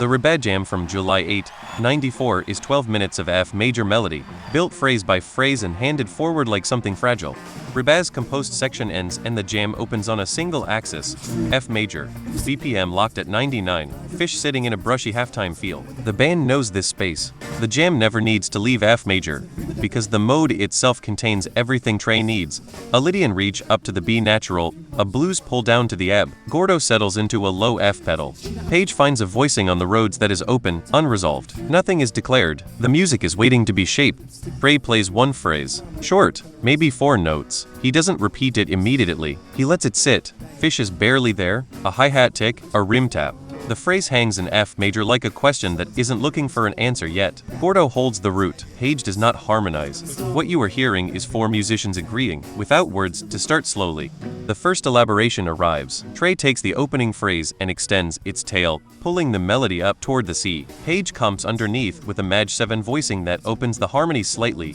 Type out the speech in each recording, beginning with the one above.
The Reba Jam from July 8, '94 is 12 minutes of F major melody, built phrase by phrase and handed forward like something fragile. Reba's composed section ends and the jam opens on a single axis, F major, BPM locked at 99, Phish sitting in a brushy halftime feel. The band knows this space. The jam never needs to leave F major, because the mode itself contains everything Trey needs. A Lydian reach up to the B natural, a blues pull down to the ebb. Gordo settles into a low F pedal. Page finds a voicing on the roads that is open, unresolved. Nothing is declared. The music is waiting to be shaped. Trey plays one phrase. Short, maybe 4 notes. He doesn't repeat it immediately. He lets it sit. Phish is barely there. A hi-hat tick, a rim tap. The phrase hangs in F major like a question that isn't looking for an answer yet. Gordo holds the root. Page does not harmonize. What you are hearing is 4 musicians agreeing, without words, to start slowly. The first elaboration arrives. Trey takes the opening phrase and extends its tail, pulling the melody up toward the C. Page comes underneath with a Maj 7 voicing that opens the harmony slightly.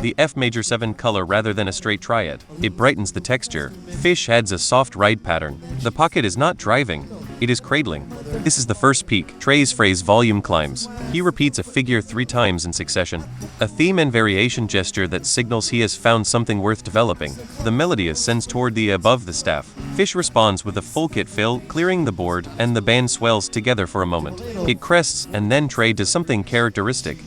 The F major 7 color rather than a straight triad. It brightens the texture. Phish adds a soft ride pattern. The pocket is not driving. It is cradling. This is the first peak. Trey's phrase volume climbs. He repeats a figure 3 times in succession. A theme and variation gesture that signals he has found something worth developing. The melody ascends toward the above the staff. Phish responds with a full kit fill, clearing the board, and the band swells together for a moment. It crests, and then Trey does something characteristic.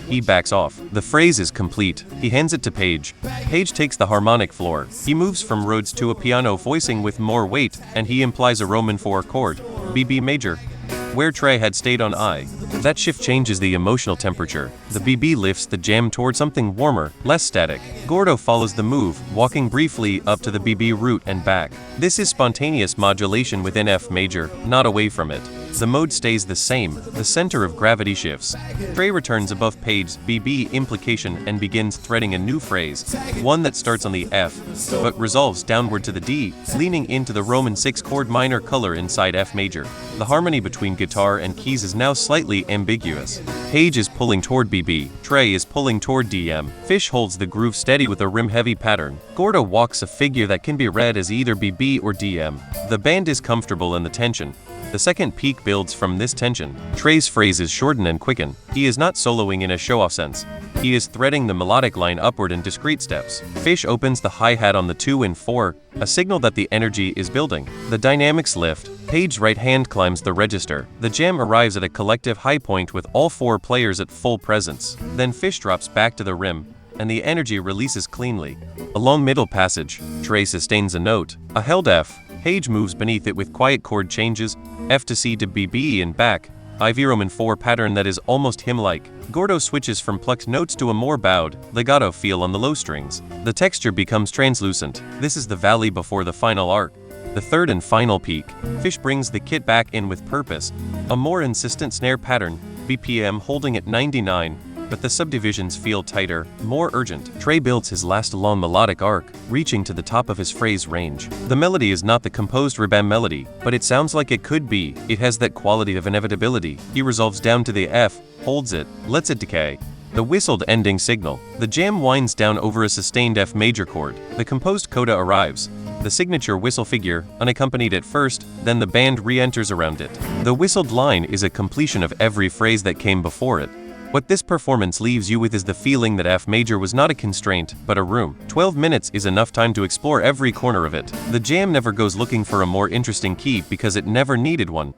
He backs off. The phrase is complete. He hands it to Page. Page takes the harmonic floor. He moves from Rhodes to a piano voicing with more weight, and he implies a Roman 4 chord, BB major, where Trey had stayed on I. That shift changes the emotional temperature. The BB lifts the jam toward something warmer, less static. Gordo follows the move, walking briefly up to the BB root and back. This is spontaneous modulation within F major, not away from it. The mode stays the same. The center of gravity shifts. Trey returns above Page's BB implication and begins threading a new phrase, one that starts on the F, but resolves downward to the D, leaning into the Roman 6 chord minor color inside F major. The harmony between guitar and keys is now slightly ambiguous. Page is pulling toward BB. Trey is pulling toward DM. Phish holds the groove steady with a rim-heavy pattern. Gordo walks a figure that can be read as either BB or DM. The band is comfortable in the tension. The second peak builds from this tension. Trey's phrases shorten and quicken. He is not soloing in a show-off sense. He is threading the melodic line upward in discrete steps. Phish opens the hi-hat on the 2 and 4, a signal that the energy is building. The dynamics lift. Page's right hand climbs the register. The jam arrives at a collective high point with all 4 players at full presence. Then Phish drops back to the rim, and the energy releases cleanly. A long middle passage. Trey sustains a note, a held F. Page moves beneath it with quiet chord changes, F to C to BB and back, IV Roman 4 pattern that is almost hymn-like. Gordo switches from plucked notes to a more bowed, legato feel on the low strings. The texture becomes translucent. This is the valley before the final arc. The third and final peak. Phish brings the kit back in with purpose. A more insistent snare pattern, BPM holding at 99, but the subdivisions feel tighter, more urgent. Trey builds his last long melodic arc, reaching to the top of his phrase range. The melody is not the composed Reba melody, but it sounds like it could be. It has that quality of inevitability. He resolves down to the F, holds it, lets it decay. The whistled ending signal. The jam winds down over a sustained F major chord. The composed coda arrives. The signature whistle figure, unaccompanied at first, then the band re-enters around it. The whistled line is a completion of every phrase that came before it. What this performance leaves you with is the feeling that F major was not a constraint, but a room. 12 minutes is enough time to explore every corner of it. The jam never goes looking for a more interesting key because it never needed one.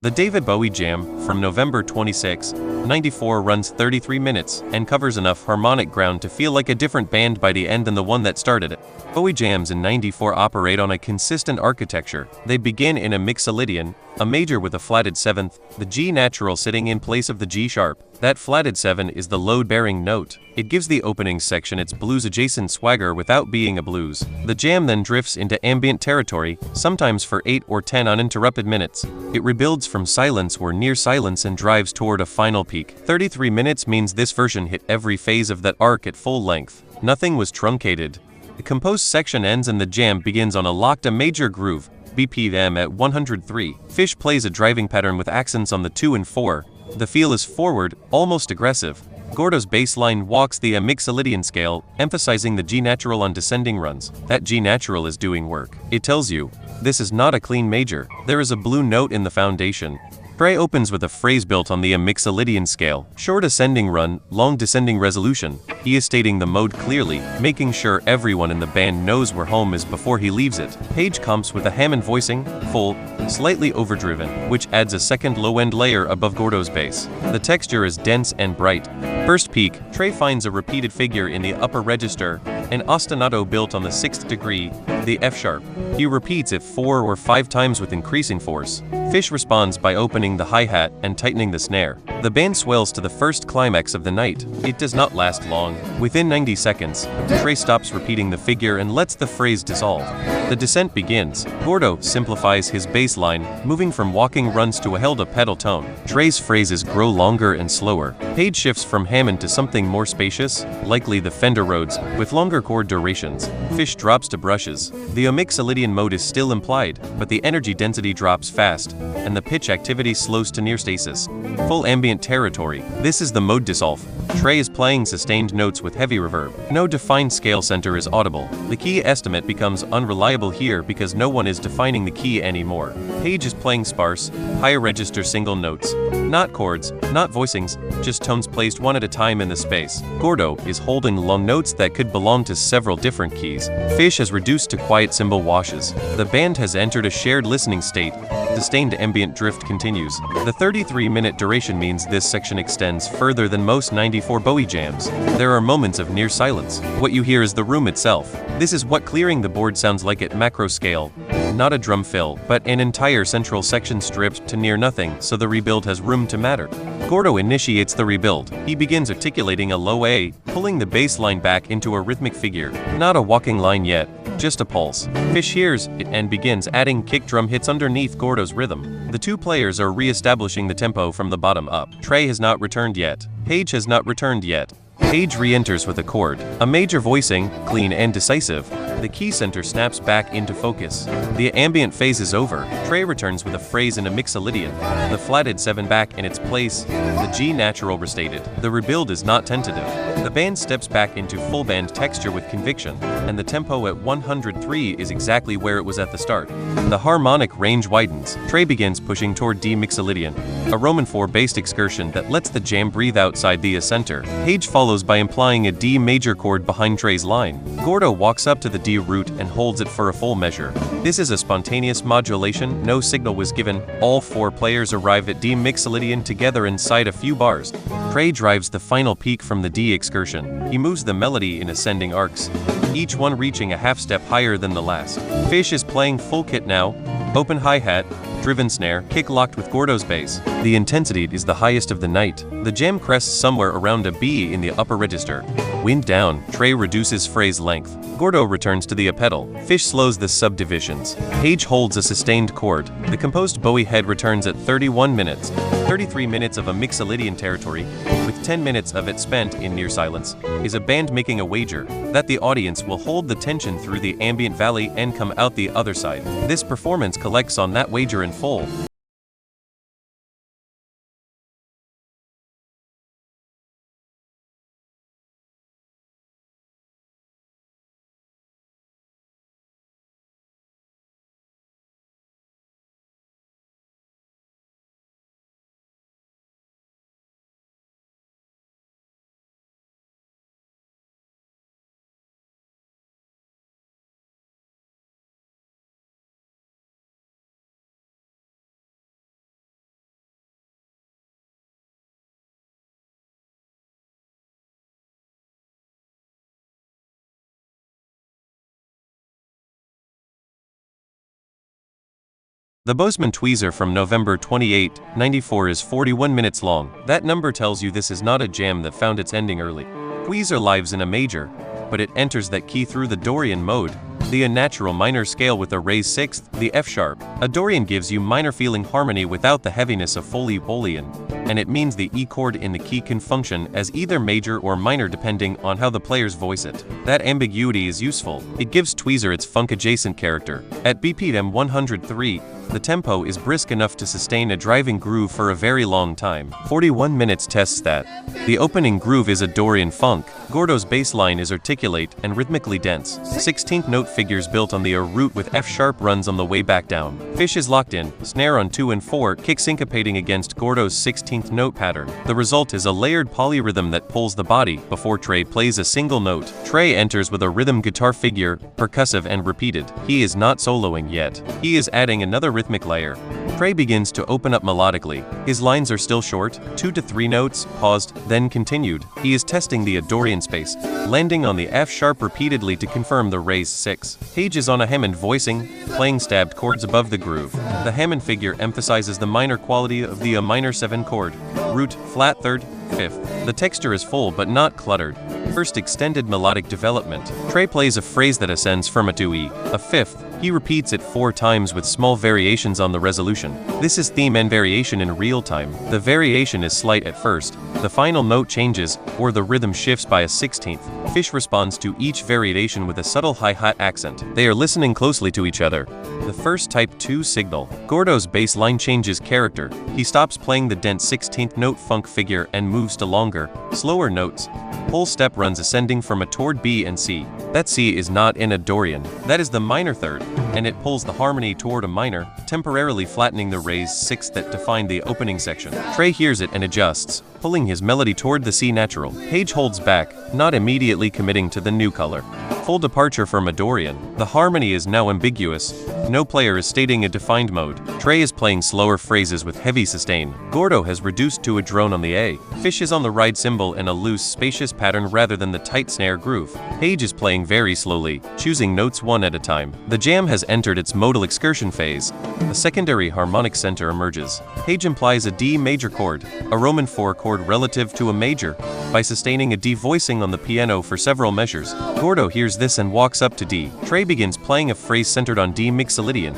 The David Bowie Jam, from November 26, 94 runs 33 minutes and covers enough harmonic ground to feel like a different band by the end than the one that started it. Bowie Jams in 94 operate on a consistent architecture. They begin in a mixolydian, a major with a flatted seventh, the G natural sitting in place of the G sharp. That flatted 7 is the load-bearing note. It gives the opening section its blues-adjacent swagger without being a blues. The jam then drifts into ambient territory, sometimes for 8 or 10 uninterrupted minutes. It rebuilds from silence or near silence and drives toward a final peak. 33 minutes means this version hit every phase of that arc at full length. Nothing was truncated. The composed section ends and the jam begins on a locked A major groove, BPM at 103. Phish plays a driving pattern with accents on the 2 and 4. The feel is forward, almost aggressive. Gordo's bass line walks the A mixolydian scale, emphasizing the G natural on descending runs. That G natural is doing work. It tells you, this is not a clean major. There is a blue note in the foundation. Trey opens with a phrase built on the A mixolydian scale. Short ascending run, long descending resolution. He is stating the mode clearly, making sure everyone in the band knows where home is before he leaves it. Page comps with a Hammond voicing, full, slightly overdriven, which adds a second low-end layer above Gordo's bass. The texture is dense and bright. First peak, Trey finds a repeated figure in the upper register, an ostinato built on the 6th degree, the F sharp. He repeats it 4 or 5 times with increasing force. Phish responds by opening the hi-hat and tightening the snare. The band swells to the first climax of the night. It does not last long. Within 90 seconds, Trey stops repeating the figure and lets the phrase dissolve. The descent begins. Gordo simplifies his bass line, moving from walking runs to a held-up pedal tone. Trey's phrases grow longer and slower. Page shifts from Hammond to something more spacious, likely the Fender Rhodes, with longer chord durations. Phish drops to brushes. The mixolydian mode is still implied, but the energy density drops fast, and the pitch activity slows to near stasis. Full ambient territory. This is the mode dissolve. Trey is playing sustained notes with heavy reverb. No defined scale center is audible. The key estimate becomes unreliable here because no one is defining the key anymore. Page is playing sparse, higher register single notes. Not chords, not voicings, just tones placed one at a time in the space. Gordo is holding long notes that could belong to several different keys. Phish has reduced to quiet cymbal washes. The band has entered a shared listening state. Sustained ambient drift continues. The 33-minute duration means this section extends further than most 94 Bowie jams. There are moments of near silence. What you hear is the room itself. This is what clearing the board sounds like at macro scale. Not a drum fill, but an entire central section stripped to near nothing so the rebuild has room to matter. Gordo initiates the rebuild. He begins articulating a low A, pulling the bass line back into a rhythmic figure. Not a walking line yet, just a pulse. Phish hears it and begins adding kick drum hits underneath Gordo's rhythm. The two players are re-establishing the tempo from the bottom up. Trey has not returned yet. Page has not returned yet. Page re-enters with a chord. A major voicing, clean and decisive. The key center snaps back into focus. The ambient phase is over. Trey returns with a phrase in a mixolydian. The flatted 7 back in its place. The G natural restated. The rebuild is not tentative. The band steps back into full band texture with conviction, and the tempo at 103 is exactly where it was at the start. The harmonic range widens. Trey begins pushing toward D mixolydian, a Roman 4-based excursion that lets the jam breathe outside the A center. Page follows by implying a D major chord behind Trey's line. Gordo walks up to the D root and holds it for a full measure. This is a spontaneous modulation, no signal was given. All 4 players arrive at D mixolydian together inside a few bars. Trey drives the final peak from the D excursion. He moves the melody in ascending arcs, each one reaching a half step higher than the last. Phish is playing full kit now, open hi-hat, driven snare, kick locked with Gordo's bass. The intensity is the highest of the night. The jam crests somewhere around a B in the upper register. Wind down, Trey reduces phrase length. Gordo returns to the A pedal. Phish slows the subdivisions. Page holds a sustained chord. The composed Bowie head returns at 31 minutes. 33 minutes of a mixolydian territory, with 10 minutes of it spent in near silence. Is a band making a wager that the audience will hold the tension through the ambient valley and come out the other side? This performance collects on that wager in full. The Bozeman Tweezer from November 28, 94 is 41 minutes long. That number tells you this is not a jam that found its ending early. Tweezer lives in a major, but it enters that key through the Dorian mode, the unnatural minor scale with a raised sixth, the F sharp. A Dorian gives you minor feeling harmony without the heaviness of fully Boolean, and it means the E chord in the key can function as either major or minor depending on how the players voice it. That ambiguity is useful. It gives Tweezer its funk-adjacent character. At BPM 103, the tempo is brisk enough to sustain a driving groove for a very long time. 41 minutes tests that. The opening groove is a Dorian funk. Gordo's bass line is articulate and rhythmically dense. 16th note figures built on the A root with F sharp runs on the way back down. Phish is locked in, snare on 2 and 4, kick syncopating against Gordo's 16th note pattern. The result is a layered polyrhythm that pulls the body before Trey plays a single note. Trey enters with a rhythm guitar figure, percussive and repeated. He is not soloing yet. He is adding another rhythmic layer. Trey begins to open up melodically. His lines are still short, 2 to 3 notes, paused, then continued. He is testing the Dorian space, landing on the F sharp repeatedly to confirm the raised 6. Page is on a Hammond voicing, playing stabbed chords above the groove. The Hammond figure emphasizes the minor quality of the A minor 7 chord, root, flat third, fifth. The texture is full but not cluttered. First extended melodic development. Trey plays a phrase that ascends from a to E, a fifth. He repeats it 4 times with small variations on the resolution. This is theme and variation in real time. The variation is slight at first, the final note changes, or the rhythm shifts by a 16th. Phish responds to each variation with a subtle hi-hat accent. They are listening closely to each other. The first type 2 signal. Gordo's bass line changes character. He stops playing the dense 16th note funk figure and moves to longer, slower notes. Whole step runs ascending from a toward B and C. That C is not in a Dorian. That is the minor third, and it pulls the harmony toward a minor, temporarily flattening the raised 6th that defined the opening section. Trey hears it and adjusts, pulling his melody toward the C natural. Page holds back, not immediately committing to the new color. Full departure from a Dorian. The harmony is now ambiguous. No player is stating a defined mode. Trey is playing slower phrases with heavy sustain. Gordo has reduced to a drone on the A. Phish is on the ride cymbal in a loose, spacious pattern rather than the tight snare groove. Page is playing very slowly, choosing notes one at a time. The jam has entered its modal excursion phase. A secondary harmonic center emerges. Page implies a D major chord, a Roman 4 chord relative to a major, by sustaining a D voicing on the piano for several measures. Gordo hears this and walks up to D. Trey begins playing a phrase centered on D mixed Lydian,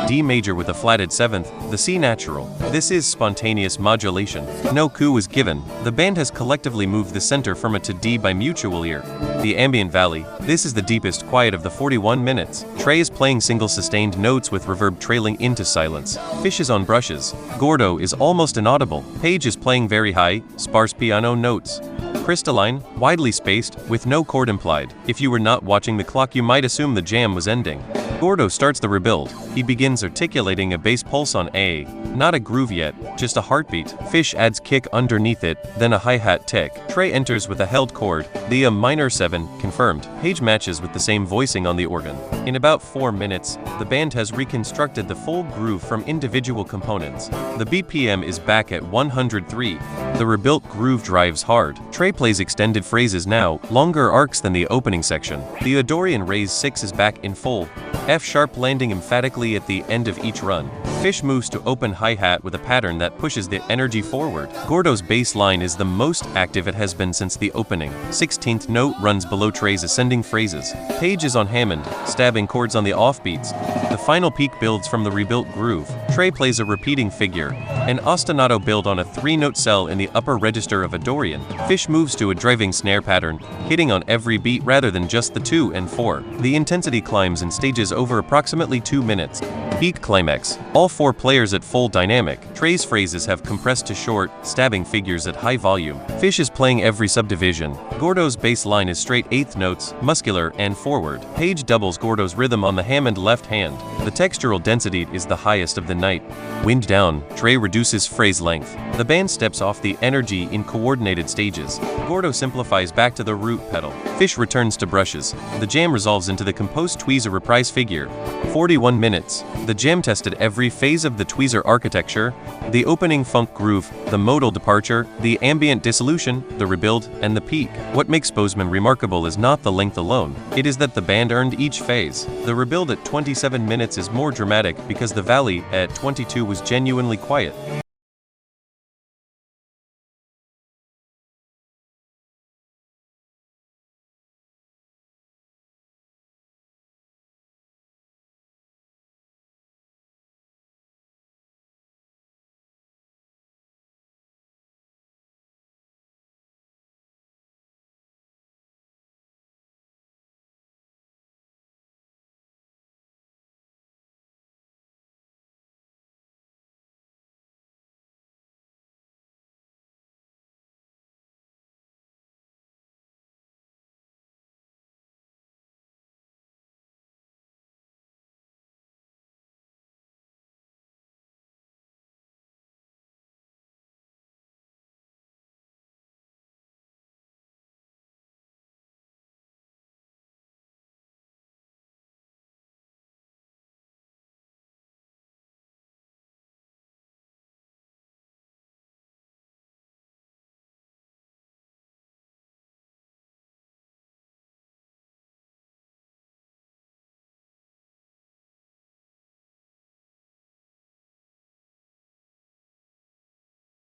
D major with a flatted 7th, the C natural. This is spontaneous modulation. No coup is given. The band has collectively moved the center from a to D by mutual ear. The ambient valley. This is the deepest quiet of the 41 minutes. Trey is playing single sustained notes with reverb trailing into silence. Phish is on brushes. Gordo is almost inaudible. Page is playing very high, sparse piano notes. Crystalline, widely spaced, with no chord implied. If you were not watching the clock, you might assume the jam was ending. Gordo starts the rebuild. He begins articulating a bass pulse on A. Not a groove yet, just a heartbeat. Phish adds kick underneath it, then a hi-hat tick. Trey enters with a held chord, the A minor 7, confirmed. Page matches with the same voicing on the organ. In about 4 minutes, the band has reconstructed the full groove from individual components. The BPM is back at 103. The rebuilt groove drives hard. Trey plays extended phrases now, longer arcs than the opening section. The Dorian raised 6 is back in full, F sharp landing emphatically at the end of each run. Phish moves to open hi-hat with a pattern that pushes the energy forward. Gordo's bass line is the most active it has been since the opening. 16th note runs below Trey's ascending phrases. Page is on Hammond, stabbing chords on the offbeats. The final peak builds from the rebuilt groove. Trey plays a repeating figure, an ostinato build on a 3-note cell in the upper register of a Dorian. Phish moves to a driving snare pattern, hitting on every beat rather than just the 2 and 4. The intensity climbs in stages over approximately 2 minutes. Peak climax. All 4 players at full dynamic. Trey's phrases have compressed to short, stabbing figures at high volume. Phish is playing every subdivision. Gordo's bass line is straight 8th notes, muscular, and forward. Page doubles Gordo's rhythm on the Hammond left hand. The textural density is the highest of the night. Wind down. Trey reduces phrase length. The band steps off the energy in coordinated stages. Gordo simplifies back to the root pedal. Phish returns to brushes. The jam resolves into the composed Tweezer reprise figure. 41 minutes. The jam tested every phase of the Tweezer architecture: the opening funk groove, the modal departure, the ambient dissolution, the rebuild, and the peak. What makes Bozeman remarkable is not the length alone. It is that the band earned each phase. The rebuild at 27 minutes is more dramatic because the valley at 22 was genuinely quiet.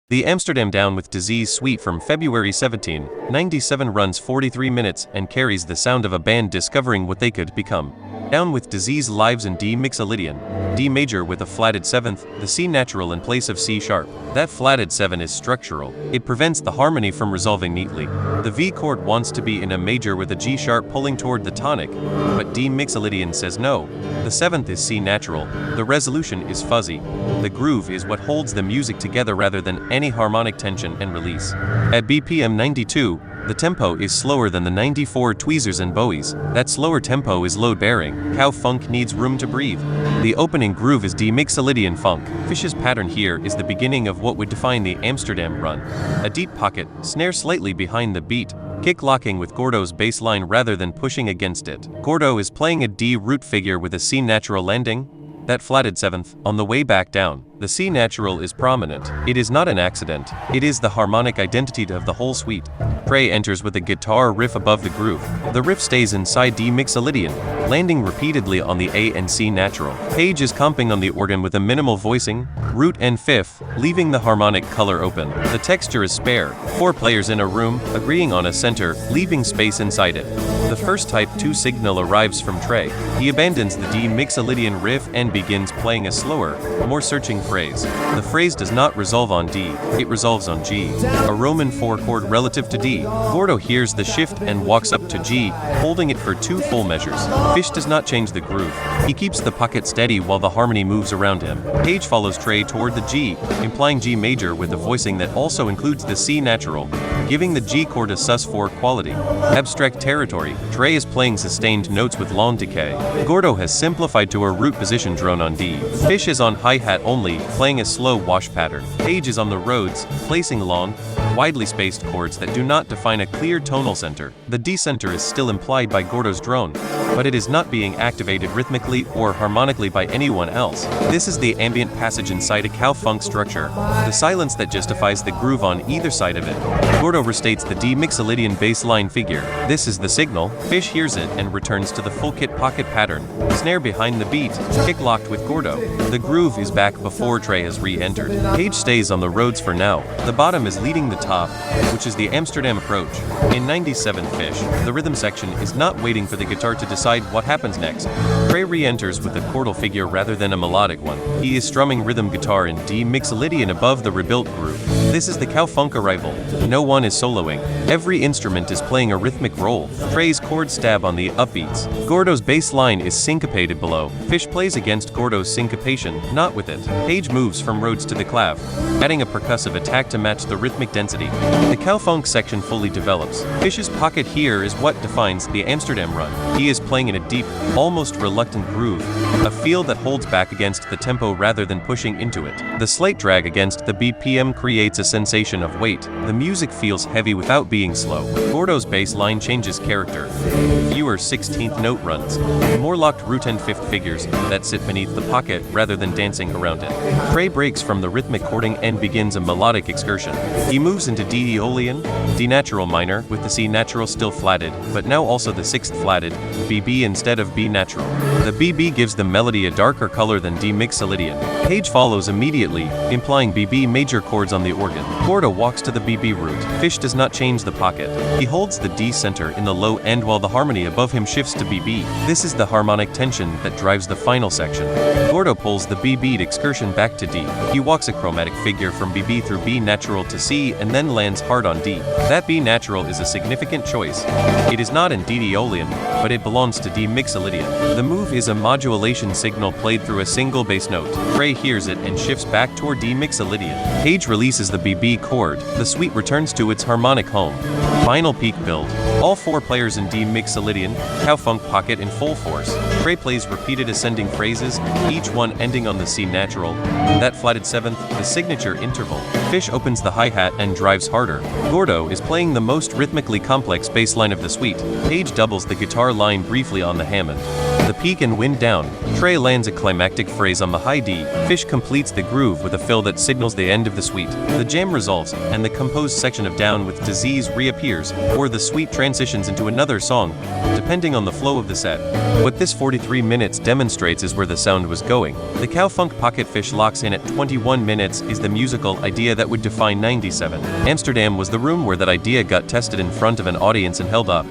The Amsterdam Down with Disease suite from February 1797 runs 43 minutes and carries the sound of a band discovering what they could become. Down with Disease lives in D mix a Lydian, D major with a flatted 7th, the C natural in place of C sharp. That flatted 7 is structural. It prevents the harmony from resolving neatly. The V chord wants to be in a major with a G sharp pulling toward the tonic, but D mix a Lydian says no. The 7th is C natural. The resolution is fuzzy. The groove is what holds the music together rather than any harmonic tension and release. At BPM 92, the tempo is slower than the 94 Tweezers and Bowies. That slower tempo is load-bearing. Cow funk needs room to breathe. The opening groove is D mix a Lydian funk. Phish's pattern here is the beginning of what would define the Amsterdam run. A deep pocket, snare slightly behind the beat, kick locking with Gordo's bass line rather than pushing against it. Gordo is playing a D root figure with a C natural landing. That flatted 7th, on the way back down. The C natural is prominent. It is not an accident. It is the harmonic identity of the whole suite. Trey enters with a guitar riff above the groove. The riff stays inside D mix a Lydian, landing repeatedly on the A and C natural. Page is comping on the organ with a minimal voicing, root and fifth, leaving the harmonic color open. The texture is spare. 4 players in a room, agreeing on a center, leaving space inside it. The first type 2 signal arrives from Trey. He abandons the D mix a Lydian riff and begins playing a slower, more searching phrase. The phrase does not resolve on D, it resolves on G, a Roman 4 chord relative to D. Gordo hears the shift and walks up to G, holding it for 2 full measures. Phish does not change the groove. He keeps the pocket steady while the harmony moves around him. Page follows Trey toward the G, implying G major with a voicing that also includes the C natural, giving the G chord a sus4 quality. Abstract territory. Trey is playing sustained notes with long decay. Gordo has simplified to a root position drone on D. Phish is on hi-hat only, playing a slow wash pattern. Page is on the Rhodes, placing long, widely spaced chords that do not define a clear tonal center. The D center is still implied by Gordo's drone, but it is not being activated rhythmically or harmonically by anyone else. This is the ambient passage inside a cow funk structure, the silence that justifies the groove on either side of it. Gordo restates the D mix a Lydian bass line figure. This is the signal. Phish hears it and returns to the full kit pocket pattern. Snare behind the beat, kick locked with Gordo. The groove is back before Trey has re-entered. Page stays on the Rhodes for now. The bottom is leading the top, which is the Amsterdam approach. In 97 Phish, the rhythm section is not waiting for the guitar to decide what happens next. Trey re-enters with a chordal figure rather than a melodic one. He is strumming rhythm guitar in D mix a Lydian above the rebuilt groove. This is the cow-funk arrival. No one is soloing. Every instrument is playing a rhythmic role. Trey's chord stab on the upbeats. Gordo's bass line is syncopated below. Phish plays against Gordo's syncopation, not with it. Page moves from Rhodes to the clav, adding a percussive attack to match the rhythmic density. The cow-funk section fully develops. Phish's pocket here is what defines the Amsterdam run. He is playing in a deep, almost reluctant groove, a feel that holds back against the tempo rather than pushing into it. The slight drag against the BPM creates a sensation of weight. The music feels heavy without being slow. Gordo's bass line changes character. Fewer 16th note runs, more locked root and fifth figures that sit beneath the pocket rather than dancing around it. Trey breaks from the rhythmic chording and begins a melodic excursion. He moves into D Aeolian, D natural minor with the C natural still flatted, but now also the sixth flatted, BB instead of B natural. The BB gives the melody a darker color than D Lydian. Page follows immediately, implying BB major chords on the organ. Gordo walks to the BB root. Phish does not change the pocket. He holds the D center in the low end while the harmony above him shifts to BB. This is the harmonic tension that drives the final section. Gordo pulls the B beat excursion back to D. He walks a chromatic figure from BB through B natural to C and then lands hard on D. That B natural is a significant choice. It is not in D Aeolian, but it belongs to D Lydian. The move is a modulation signal played through a single bass note. Trey hears it and shifts back toward D Lydian. Page releases the BB chord. The suite returns to its harmonic home. Final peak build. All four players in D Lydian, cow-funk pocket in full force. Trey plays repeated ascending phrases, each one ending on the C natural. That flatted seventh, the signature interval. Phish opens the hi-hat and drives harder. Gordo is playing the most rhythmically complex bass line of the suite. Page doubles the guitar line briefly on the Hammond. The peak and wind down. Trey lands a climactic phrase on the high D. Phish completes the groove with a fill that signals the end of the suite. The jam resolves, and the composed section of Down with Disease reappears, or the suite transitions into another song, depending on the flow of the set. What this 43 minutes demonstrates is where the sound was going. The cow-funk pocket Phish locks in at 21 minutes is the musical idea that would define 97. Amsterdam was the room where that idea got tested in front of an audience and held up.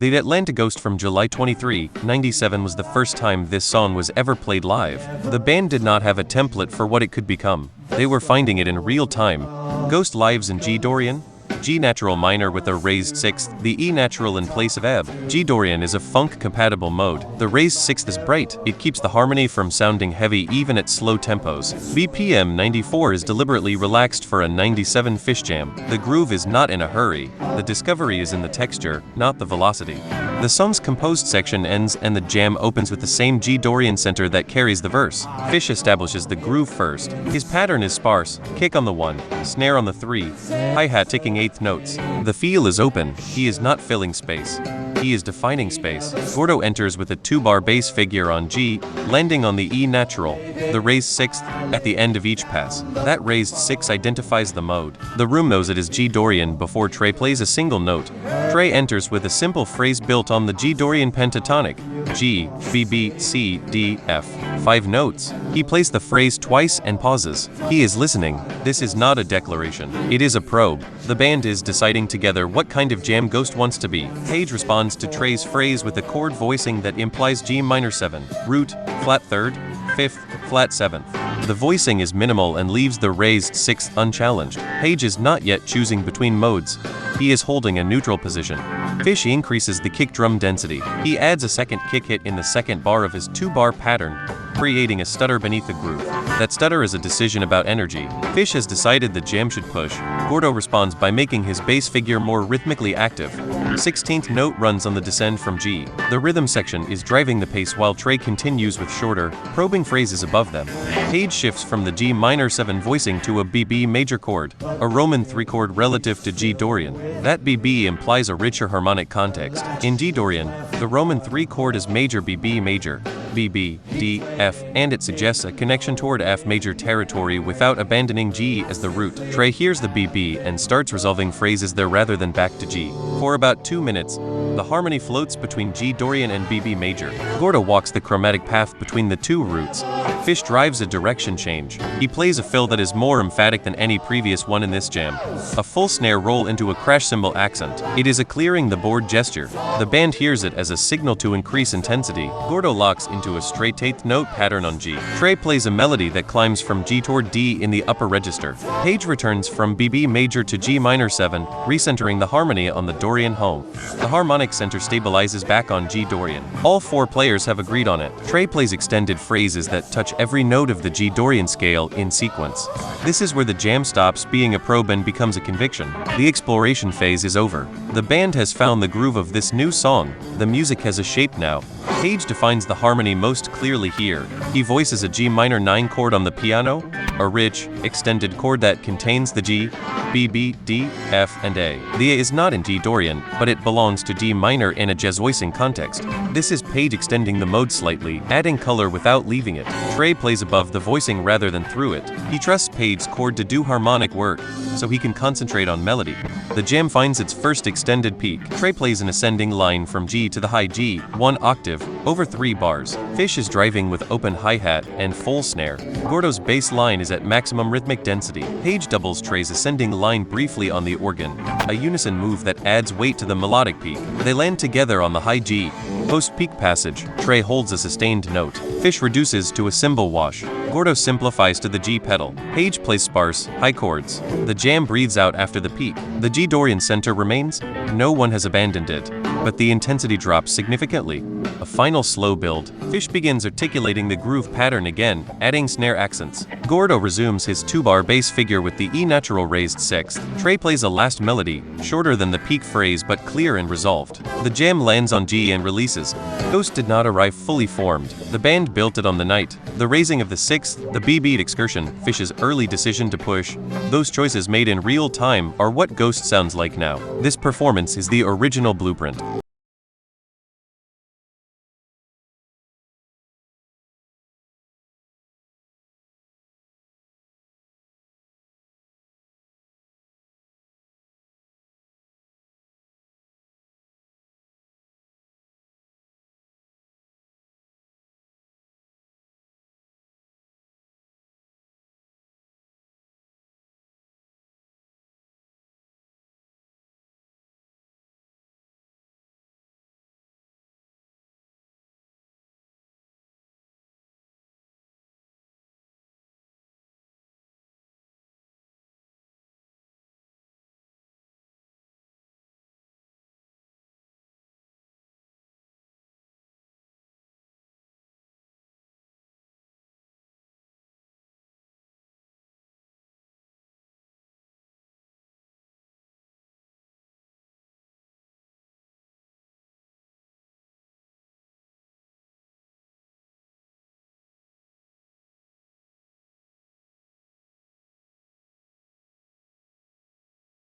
The Atlanta Ghost from July 23, 97 was the first time this song was ever played live. The band did not have a template for what it could become. They were finding it in real time. Ghost lives in G Dorian, G natural minor with a raised sixth, the E natural in place of ebb. G Dorian is a funk-compatible mode. The raised sixth is bright. It keeps the harmony from sounding heavy even at slow tempos. BPM 94 is deliberately relaxed for a 97 Phish jam. The groove is not in a hurry. The discovery is in the texture, not the velocity. The song's composed section ends and the jam opens with the same G Dorian center that carries the verse. Phish establishes the groove first. His pattern is sparse, kick on the 1, snare on the 3, hi-hat ticking 8th notes. The feel is open, he is not filling space. He is defining space. Gordo enters with a 2-bar bass figure on G, landing on the E natural, the raised 6th, at the end of each pass. That raised 6 identifies the mode. The room knows it is G Dorian before Trey plays a single note. Trey enters with a simple phrase built on the G Dorian pentatonic, G, B, B, C, D, F. 5 notes. He plays the phrase twice and pauses. He is listening. This is not a declaration. It is a probe. The band is deciding together what kind of jam Ghost wants to be. Page responds to Trey's phrase with a chord voicing that implies G minor 7, root, flat 3rd, 5th, flat 7th. The voicing is minimal and leaves the raised 6th unchallenged. Page is not yet choosing between modes. He is holding a neutral position. Phish increases the kick drum density. He adds a second kick hit in the second bar of his 2-bar pattern, creating a stutter beneath the groove. That stutter is a decision about energy. Phish has decided the jam should push. Gordo responds by making his bass figure more rhythmically active. 16th note runs on the descend from G. The rhythm section is driving the pace while Trey continues with shorter, probing phrases above them. Page shifts from the G minor 7 voicing to a BB major chord, a Roman 3 chord relative to G Dorian. That BB implies a richer harmonic context. In D Dorian, the Roman 3 chord is major BB major, BB, D, F, and it suggests a connection toward F major territory without abandoning G as the root. Trey hears the BB and starts resolving phrases there rather than back to G. For about 2 minutes, the harmony floats between G Dorian and BB major. Gordo walks the chromatic path between the two roots. Phish drives a direction change. He plays a fill that is more emphatic than any previous one in this jam. A full snare roll into a crash cymbal accent. It is a clearing the board gesture. The band hears it as a signal to increase intensity. Gordo locks into a straight 8th note pattern on G. Trey plays a melody that climbs from G toward D in the upper register. Page returns from BB major to G minor 7, recentering the harmony on the Dorian home. The harmonic center stabilizes back on G Dorian. All 4 players have agreed on it. Trey plays extended phrases that touch every note of the G Dorian scale in sequence. This is where the jam stops being a probe and becomes a conviction. The exploration phase is over. The band has found the groove of this new song. The music has a shape now. Page defines the harmony most clearly here. He voices a G minor 9 chord on the piano, a rich, extended chord that contains the G, B, B, D, F, and A. The A is not in D Dorian, but it belongs to D minor in a jazz voicing context. This is Page extending the mode slightly, adding color without leaving it. Trey plays above the voicing rather than through it. He trusts Page's chord to do harmonic work, so he can concentrate on melody. The jam finds its first extended peak. Trey plays an ascending line from G to the high G, 1 octave, over 3 bars. Phish is driving with open hi-hat and full snare. Gordo's bass line is at maximum rhythmic density. Page doubles Trey's ascending line briefly on the organ, a unison move that adds weight to the melodic peak. They land together on the high G. Post-peak passage, Trey holds a sustained note. Phish reduces to a cymbal wash. Gordo simplifies to the G pedal. Page plays sparse, high chords. The jam breathes out after the peak. The G Dorian center remains. No one has abandoned it. But the intensity drops significantly. A final slow build. Phish begins articulating the groove pattern again, adding snare accents. Gordo resumes his 2-bar bass figure with the E natural raised 6th. Trey plays a last melody, shorter than the peak phrase but clear and resolved. The jam lands on G and releases. Ghost did not arrive fully formed. The band built it on the night. The raising of the 6th, the B-beat excursion, Phish's early decision to push, those choices made in real time are what Ghost sounds like now. This performance is the original blueprint.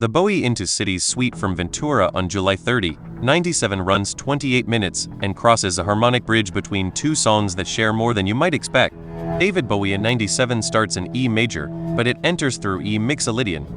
The Bowie Cities suite from Ventura on July 30, 97 runs 28 minutes and crosses a harmonic bridge between 2 songs that share more than you might expect. David Bowie in 97 starts in E major, but it enters through E Lydian.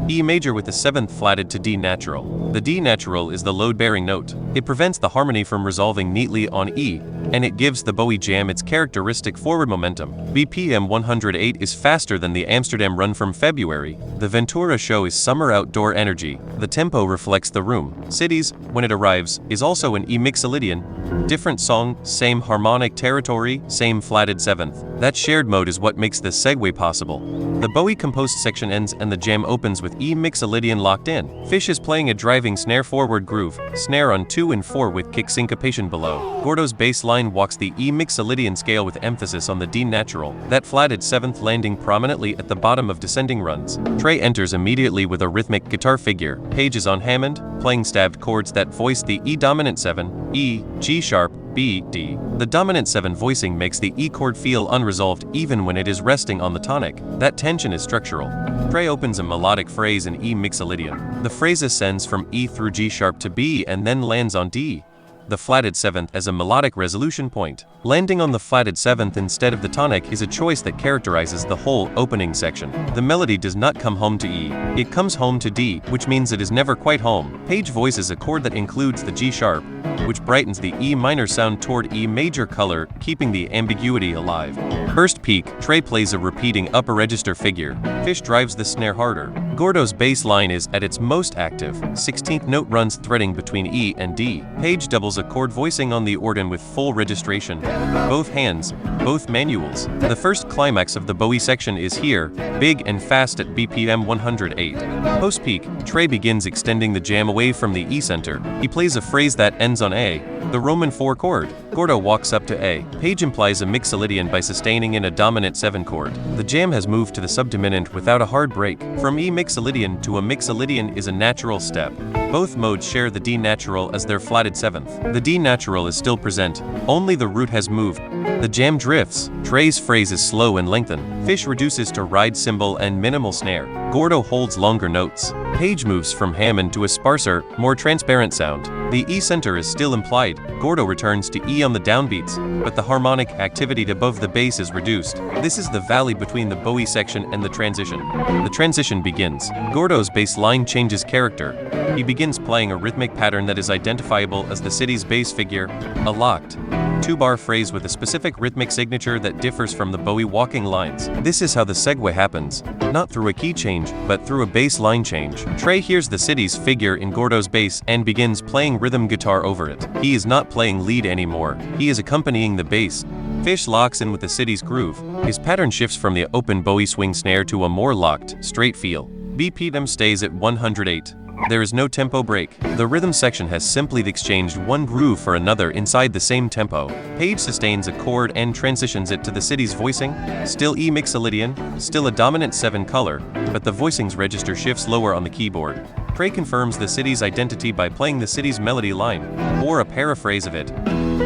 E major with the 7th flatted to D natural. The D natural is the load-bearing note. It prevents the harmony from resolving neatly on E, and it gives the Bowie Jam its characteristic forward momentum. BPM 108 is faster than the Amsterdam run from February. The Ventura show is summer outdoor energy. The tempo reflects the room. Cities, when it arrives, is also an E-mixolydian. Different song, same harmonic territory, same flatted seventh. That shared mode is what makes this segue possible. The Bowie composed section ends and the jam opens with E-mixolydian locked in. Phish is playing a driving snare forward groove, snare on 2 and 4 with kick syncopation below. Gordo's bass line walks the E-mixolydian scale with emphasis on the D natural, that flatted seventh landing prominently at the bottom of descending runs. Trey enters immediately with a rhythmic guitar figure. Page is on Hammond, playing stabbed chords that voice the E dominant 7, E, G sharp, B, D. The dominant 7 voicing makes the E chord feel unresolved even when it is resting on the tonic. That tension is structural. Trey opens a melodic phrase in E-mixolydian. The phrase ascends from E through G sharp to B and then lands on D, the flatted seventh, as a melodic resolution point. Landing on the flatted seventh instead of the tonic is a choice that characterizes the whole opening section. The melody does not come home to E, it comes home to D, which means it is never quite home. Page voices a chord that includes the G sharp, which brightens the E minor sound toward E major color, keeping the ambiguity alive. First peak, Trey plays a repeating upper register figure. Phish drives the snare harder. Gordo's bass line is at its most active. 16th note runs threading between E and D. Page doubles a chord voicing on the organ with full registration. Both hands, both manuals. The first climax of the Bowie section is here, big and fast at BPM 108. Post-peak, Trey begins extending the jam away from the E center. He plays a phrase that ends on A, the Roman 4 chord. Gordo walks up to A. Page implies a mixolydian by sustaining in a dominant 7 chord. The jam has moved to the subdominant without a hard break. From E mixolydian to a mixolydian is a natural step. Both modes share the D natural as their flatted seventh. The D natural is still present, only the root has moved. The jam drifts. Trey's phrase is slow and lengthened. Phish reduces to ride cymbal and minimal snare. Gordo holds longer notes. Page moves from Hammond to a sparser, more transparent sound. The E center is still implied. Gordo returns to E on the downbeats, but the harmonic activity above the bass is reduced. This is the valley between the Bowie section and the transition. The transition begins. Gordo's bass line changes character. He begins playing a rhythmic pattern that is identifiable as the city's bass figure, a locked 2-bar phrase with a specific rhythmic signature that differs from the Bowie walking lines. This is how the segue happens, not through a key change, but through a bass line change. Trey hears the city's figure in Gordo's bass and begins playing rhythm guitar over it. He is not playing lead anymore, he is accompanying the bass. Phish locks in with the city's groove. His pattern shifts from the open Bowie swing snare to a more locked, straight feel. BPM stays at 108. There is no tempo break. The rhythm section has simply exchanged one groove for another inside the same tempo. Page sustains a chord and transitions it to the city's voicing, still E mixolydian, still a dominant 7 color, but the voicing's register shifts lower on the keyboard. Trey confirms the city's identity by playing the city's melody line, or a paraphrase of it,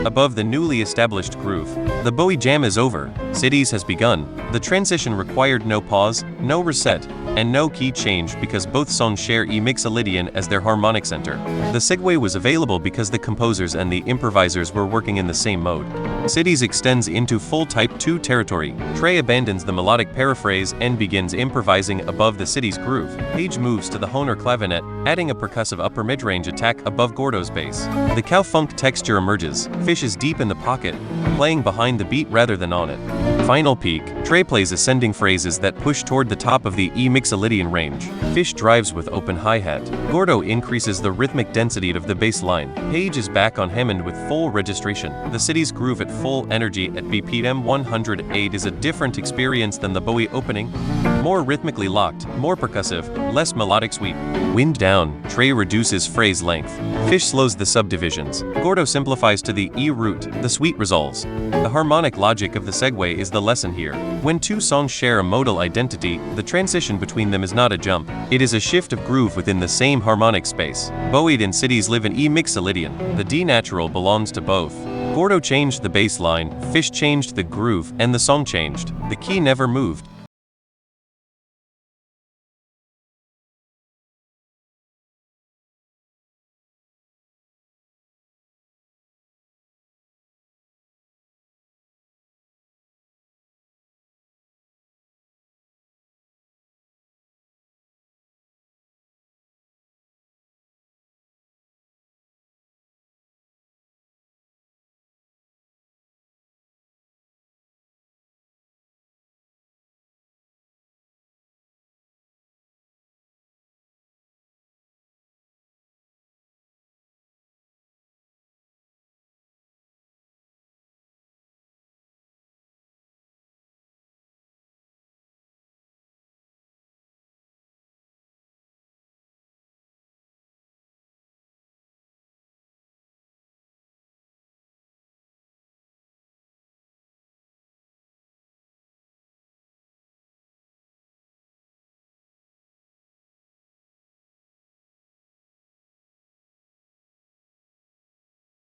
above the newly established groove. The Bowie Jam is over. Cities has begun. The transition required no pause, no reset, and no key change because both songs share E mixolydian as their harmonic center. The segue was available because the composers and the improvisers were working in the same mode. Cities extends into full type 2 territory. Trey abandons the melodic paraphrase and begins improvising above the city's groove. Page moves to the Hohner clavinet, adding a percussive upper mid-range attack above Gordo's bass. The cow-funk texture emerges. Phish is deep in the pocket, playing behind the beat rather than on it. Final peak, Trey plays ascending phrases that push toward the top of the E mixolydian range. Phish drives with open hi-hat. Gordo increases the rhythmic density of the bass line. Page is back on Hammond with full registration. The city's groove at full energy at BPM 108 is a different experience than the Bowie opening. More rhythmically locked, more percussive, less melodic sweep. Wind down, Trey reduces phrase length. Phish slows the subdivisions. Gordo simplifies to the E root. The suite resolves. The harmonic logic of the segue is the lesson here. When two songs share a modal identity, the transition between them is not a jump. It is a shift of groove within the same harmonic space. Bowie and Cities live in E mixolydian. The D natural belongs to both. Gordo changed the bass line, Phish changed the groove, and the song changed. The key never moved.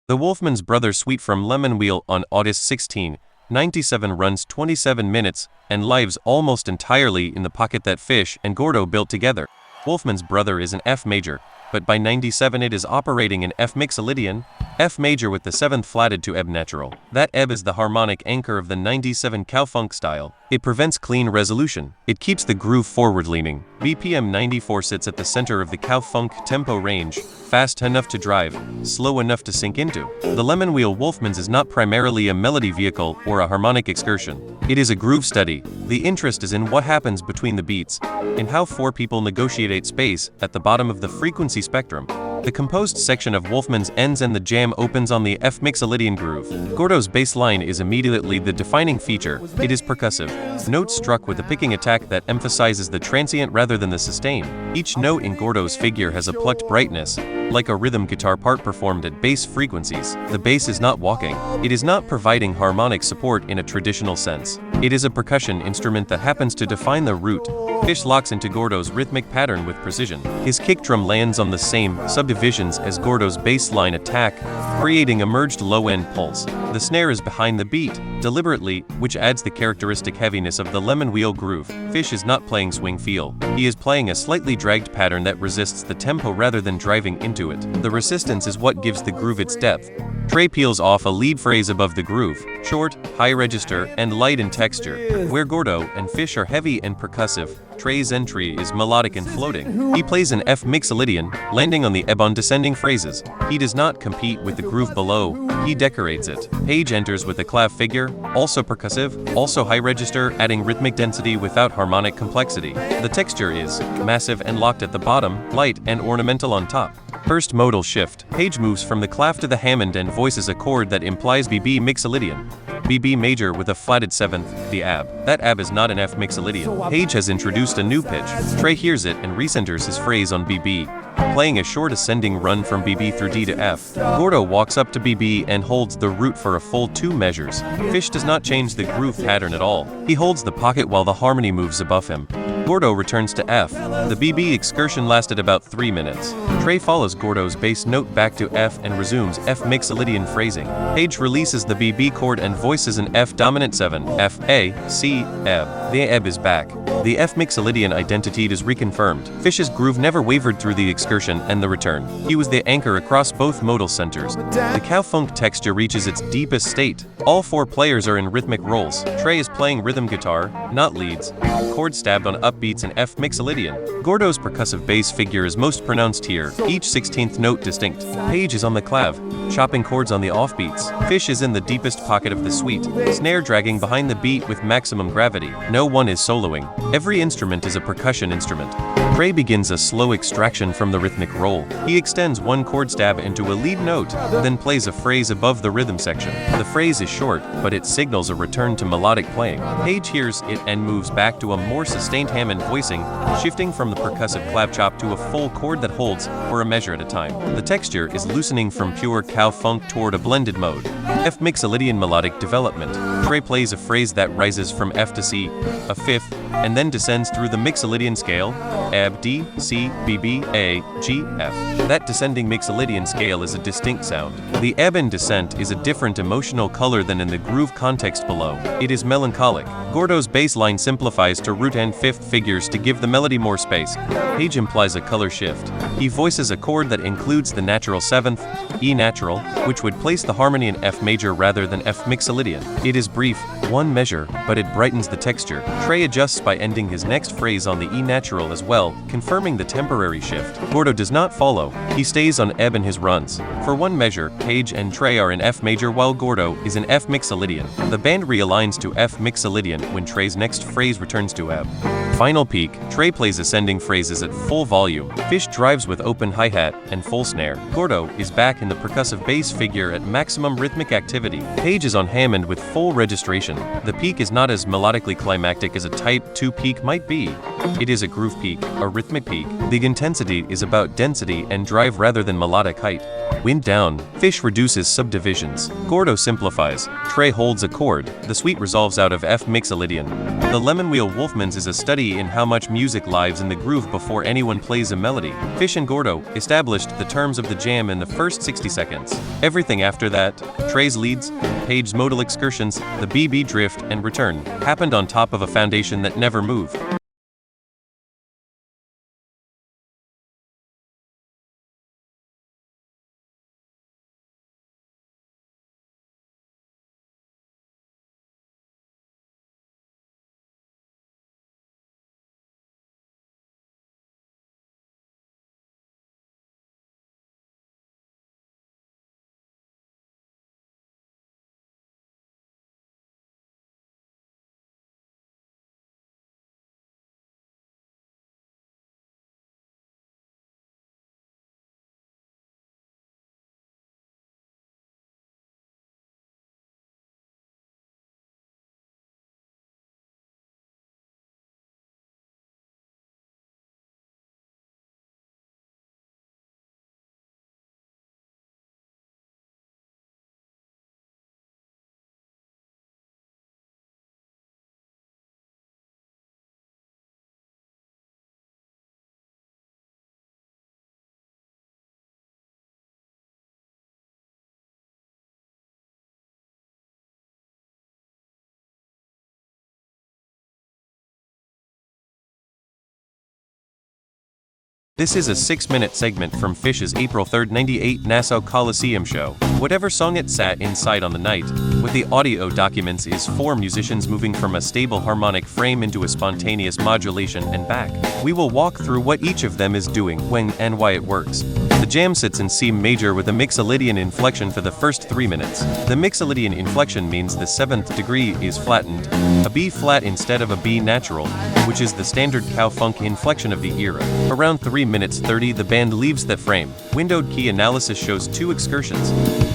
The Wolfman's Brother Suite from Lemon Wheel on August 16, 97 runs 27 minutes and lives almost entirely in the pocket that Phish and Gordo built together. Wolfman's Brother is an F major, but by 97 it is operating in F mixolydian, F major with the 7th flatted to ebb natural. That ebb is the harmonic anchor of the 97 cowfunk style. It prevents clean resolution. It keeps the groove forward-leaning. BPM 94 sits at the center of the cowfunk tempo range, fast enough to drive, slow enough to sink into. The Lemon Wheel Wolfman's is not primarily a melody vehicle or a harmonic excursion. It is a groove study. The interest is in what happens between the beats, in how four people negotiate space at the bottom of the frequency spectrum. The composed section of Wolfman's ends and the jam opens on the F mixolydian groove. Gordo's bass line is immediately the defining feature. It is percussive. Notes struck with a picking attack that emphasizes the transient rather than the sustain. Each note in Gordo's figure has a plucked brightness, like a rhythm guitar part performed at bass frequencies. The bass is not walking. It is not providing harmonic support in a traditional sense. It is a percussion instrument that happens to define the root. Phish locks into Gordo's rhythmic pattern with precision. His kick drum lands on the same subdivisions as Gordo's bass line attack, creating a merged low-end pulse. The snare is behind the beat, deliberately, which adds the characteristic heaviness of the Lemon Wheel groove. Phish is not playing swing feel. He is playing a slightly dragged pattern that resists the tempo rather than driving into it. The resistance is what gives the groove its depth. Trey peels off a lead phrase above the groove, short, high register, and light in texture. Where Gordo and Phish are heavy and percussive, Trey's entry is melodic and floating. He plays an F mixolydian, landing on the ebb on descending phrases. He does not compete with the groove below, he decorates it. Page enters with a clav figure, also percussive, also high register, adding rhythmic density without harmonic complexity. The texture is massive and locked at the bottom, light and ornamental on top. First modal shift. Page moves from the clav to the Hammond and voices a chord that implies BB mixolydian. BB major with a flatted 7th, the ab. That ab is not an F mixolydian. Page has introduced a new pitch. Trey hears it and recenters his phrase on BB, playing a short ascending run from BB through D to F. Gordo walks up to BB and holds the root for a full 2 measures. Phish does not change the groove pattern at all. He holds the pocket while the harmony moves above him. Gordo returns to F. The BB excursion lasted about 3 minutes. Trey follows Gordo's bass note back to F and resumes F mixolydian phrasing. Page releases the BB chord and voices an F dominant 7, F, A, C, ebb. The ebb is back. The F mixolydian identity is reconfirmed. Phish's groove never wavered through the excursion and the return. He was the anchor across both modal centers. The cowfunk texture reaches its deepest state. All 4 players are in rhythmic roles. Trey is playing rhythm guitar, not leads, chord stabbed on upbeats in F mixolydian. Gordo's percussive bass figure is most pronounced here, each 16th note distinct. Page is on the clav, chopping chords on the offbeats. Phish is in the deepest pocket of the suite, snare dragging behind the beat with maximum gravity. No one is soloing. Every instrument is a percussion instrument. Trey begins a slow extraction from the rhythmic roll. He extends one chord stab into a lead note, then plays a phrase above the rhythm section. The phrase is short, but it signals a return to melodic playing. Page hears it and moves back to a more sustained Hammond voicing, shifting from the percussive clav chop to a full chord that holds for a measure at a time. The texture is loosening from pure cow funk toward a blended mode. F mixolydian melodic development. Trey plays a phrase that rises from F to C, a 5th, and then descends through the mixolydian scale, ebb, D, C, BB, A, G, F. That descending mixolydian scale is a distinct sound. The ebb and descent is a different emotional color than in the groove context below. It is melancholic. Gordo's bass line simplifies to root and 5th figures to give the melody more space. Page implies a color shift. He voices a chord that includes the natural 7th, E natural, which would place the harmony in F major rather than F mixolydian. It is brief, 1 measure, but it brightens the texture. Trey adjusts by ending his next phrase on the E natural as well, confirming the temporary shift. Gordo does not follow. He stays on ebb in his runs. For 1 measure, Page and Trey are in F major while Gordo is in F mixolydian. The band realigns to F mixolydian when Trey's next phrase returns to ebb. Final peak, Trey plays ascending phrases at full volume. Phish drives with open hi-hat and full snare. Gordo is back in the percussive bass figure at maximum rhythmic activity. Page is on Hammond with full registration. The peak is not as melodically climactic as a Type 2 peak might be. It is a groove peak, a rhythmic peak. The intensity is about density and drive rather than melodic height. Wind down, Phish reduces subdivisions. Gordo simplifies. Trey holds a chord. The suite resolves out of F makes a Lydian. The Lemon Wheel Wolfman's is a study in how much music lives in the groove before anyone plays a melody. Phish and Gordo established the terms of the jam in the first 60 seconds. Everything after that, Trey's leads, Page's modal excursions, the BB drift and return, happened on top of a foundation that never moved. This is a 6-minute segment from Phish's April 3, 98 Nassau Coliseum show. Whatever song it sat inside on the night, what the audio documents is 4 musicians moving from a stable harmonic frame into a spontaneous modulation and back. We will walk through what each of them is doing, when, and why it works. The jam sits in C major with a mixolydian inflection for the first 3 minutes. The mixolydian inflection means the 7th degree is flattened, a B flat instead of a B natural, which is the standard cow-funk inflection of the era. Around 3 minutes 30 the band leaves that frame. Windowed key analysis shows 2 excursions,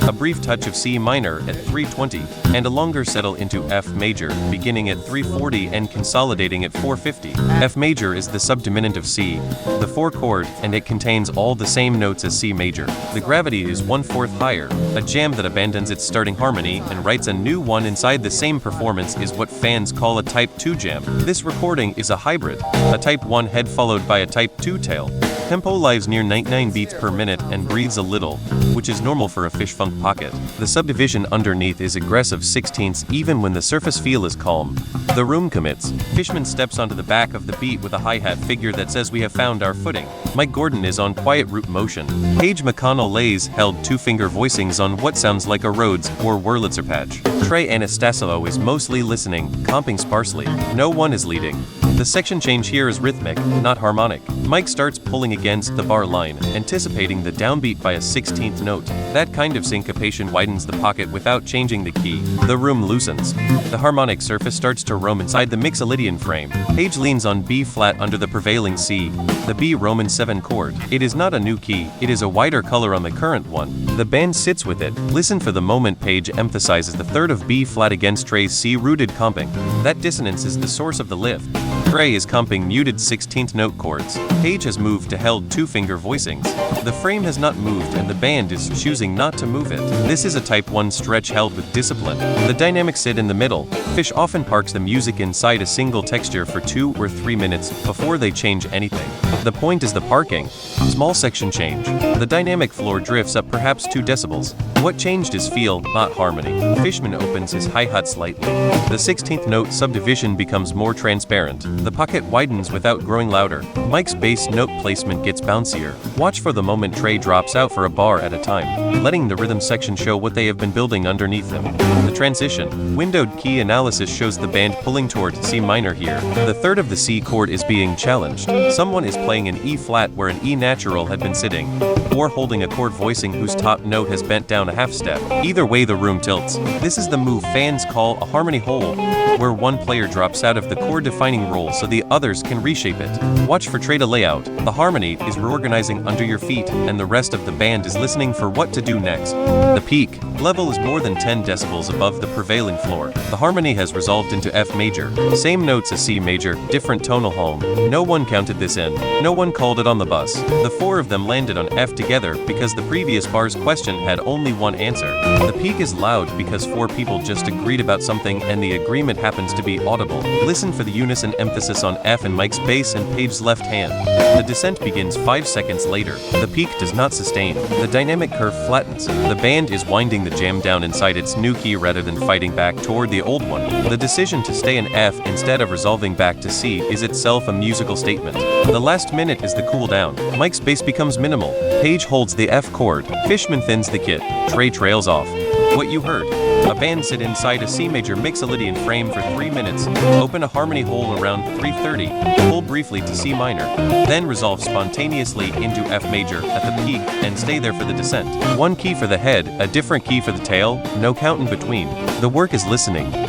a brief touch of C minor at 3:20, and a longer settle into F major, beginning at 3:40 and consolidating at 4:50. F major is the subdominant of C, the 4 chord, and it contains all the same notes as C major. The gravity is 1/4 higher. A jam that abandons its starting harmony and writes a new one inside the same performance is what fans call a Type 2 jam. This recording is a hybrid, a Type 1 head followed by a Type 2 tail. Tempo lives near 99 beats per minute and breathes a little, which is normal for a Phish funk pocket. The subdivision underneath is aggressive 16ths even when the surface feel is calm. The room commits. Fishman steps onto the back of the beat with a hi-hat figure that says we have found our footing. Mike Gordon is on quiet root motion. Paige McConnell lays held 2-finger voicings on what sounds like a Rhodes or Wurlitzer patch. Trey Anastasio is mostly listening, comping sparsely. No one is leading. The section change here is rhythmic, not harmonic. Mike starts pulling against the bar line, anticipating the downbeat by a 16th note. That kind of syncopation widens the pocket without changing the key. The room loosens. The harmonic surface starts to roam inside the mixolydian frame. Page leans on B flat under the prevailing C, the B Roman 7 chord. It is not a new key, it is a wider color on the current one. The band sits with it. Listen for the moment Page emphasizes the third of B flat against Trey's C-rooted comping. That dissonance is the source of the lift. Trey is comping muted 16th note chords. Page has moved to held 2-finger voicings. The frame has not moved and the band is choosing not to move it. This is a Type 1 stretch held with discipline. The dynamics sit in the middle. Phish often parks the music inside a single texture for 2 or 3 minutes before they change anything. The point is the parking. Small section change. The dynamic floor drifts up perhaps 2 decibels. What changed is feel, not harmony. Fishman opens his hi-hat slightly. The 16th note subdivision becomes more transparent. The pocket widens without growing louder. Mike's bass note placement gets bouncier. Watch for the moment Trey drops out for a bar at a time, letting the rhythm section show what they have been building underneath them. The transition. Windowed key analysis shows the band pulling toward C minor here. The third of the C chord is being challenged. Someone is playing an E flat where an E natural had been sitting, or holding a chord voicing whose top top note has bent down a half step. Either way, the room tilts. This is the move fans call a harmony hole, where one player drops out of the chord-defining role so the others can reshape it. Watch for trade layout. The harmony is reorganizing under your feet, and the rest of the band is listening for what to do next. The peak level is more than 10 decibels above the prevailing floor. The harmony has resolved into F major. Same notes as C major, different tonal home. No one counted this in. No one called it on the bus. The four of them landed on F together because the previous bar's question had only one answer. The peak is loud because four people just agreed about something and the agreement happens to be audible. Listen for the unison emphasis on F and Mike's bass and Page's left hand. The descent begins 5 seconds later. The peak does not sustain. The dynamic curve flattens. The band is winding the jam down inside its new key rather than fighting back toward the old one. The decision to stay in F instead of resolving back to C is itself a musical statement. The last minute is the cool down. Mike's bass becomes minimal. Page holds the F chord. Fishman thins the kit. Trey trails off. What you heard. A band sit inside a C major mix a Lydian frame for 3 minutes, open a harmony hole around 3:30, pull briefly to C minor, then resolve spontaneously into F major at the peak and stay there for the descent. One key for the head, a different key for the tail, no count in between. The work is listening.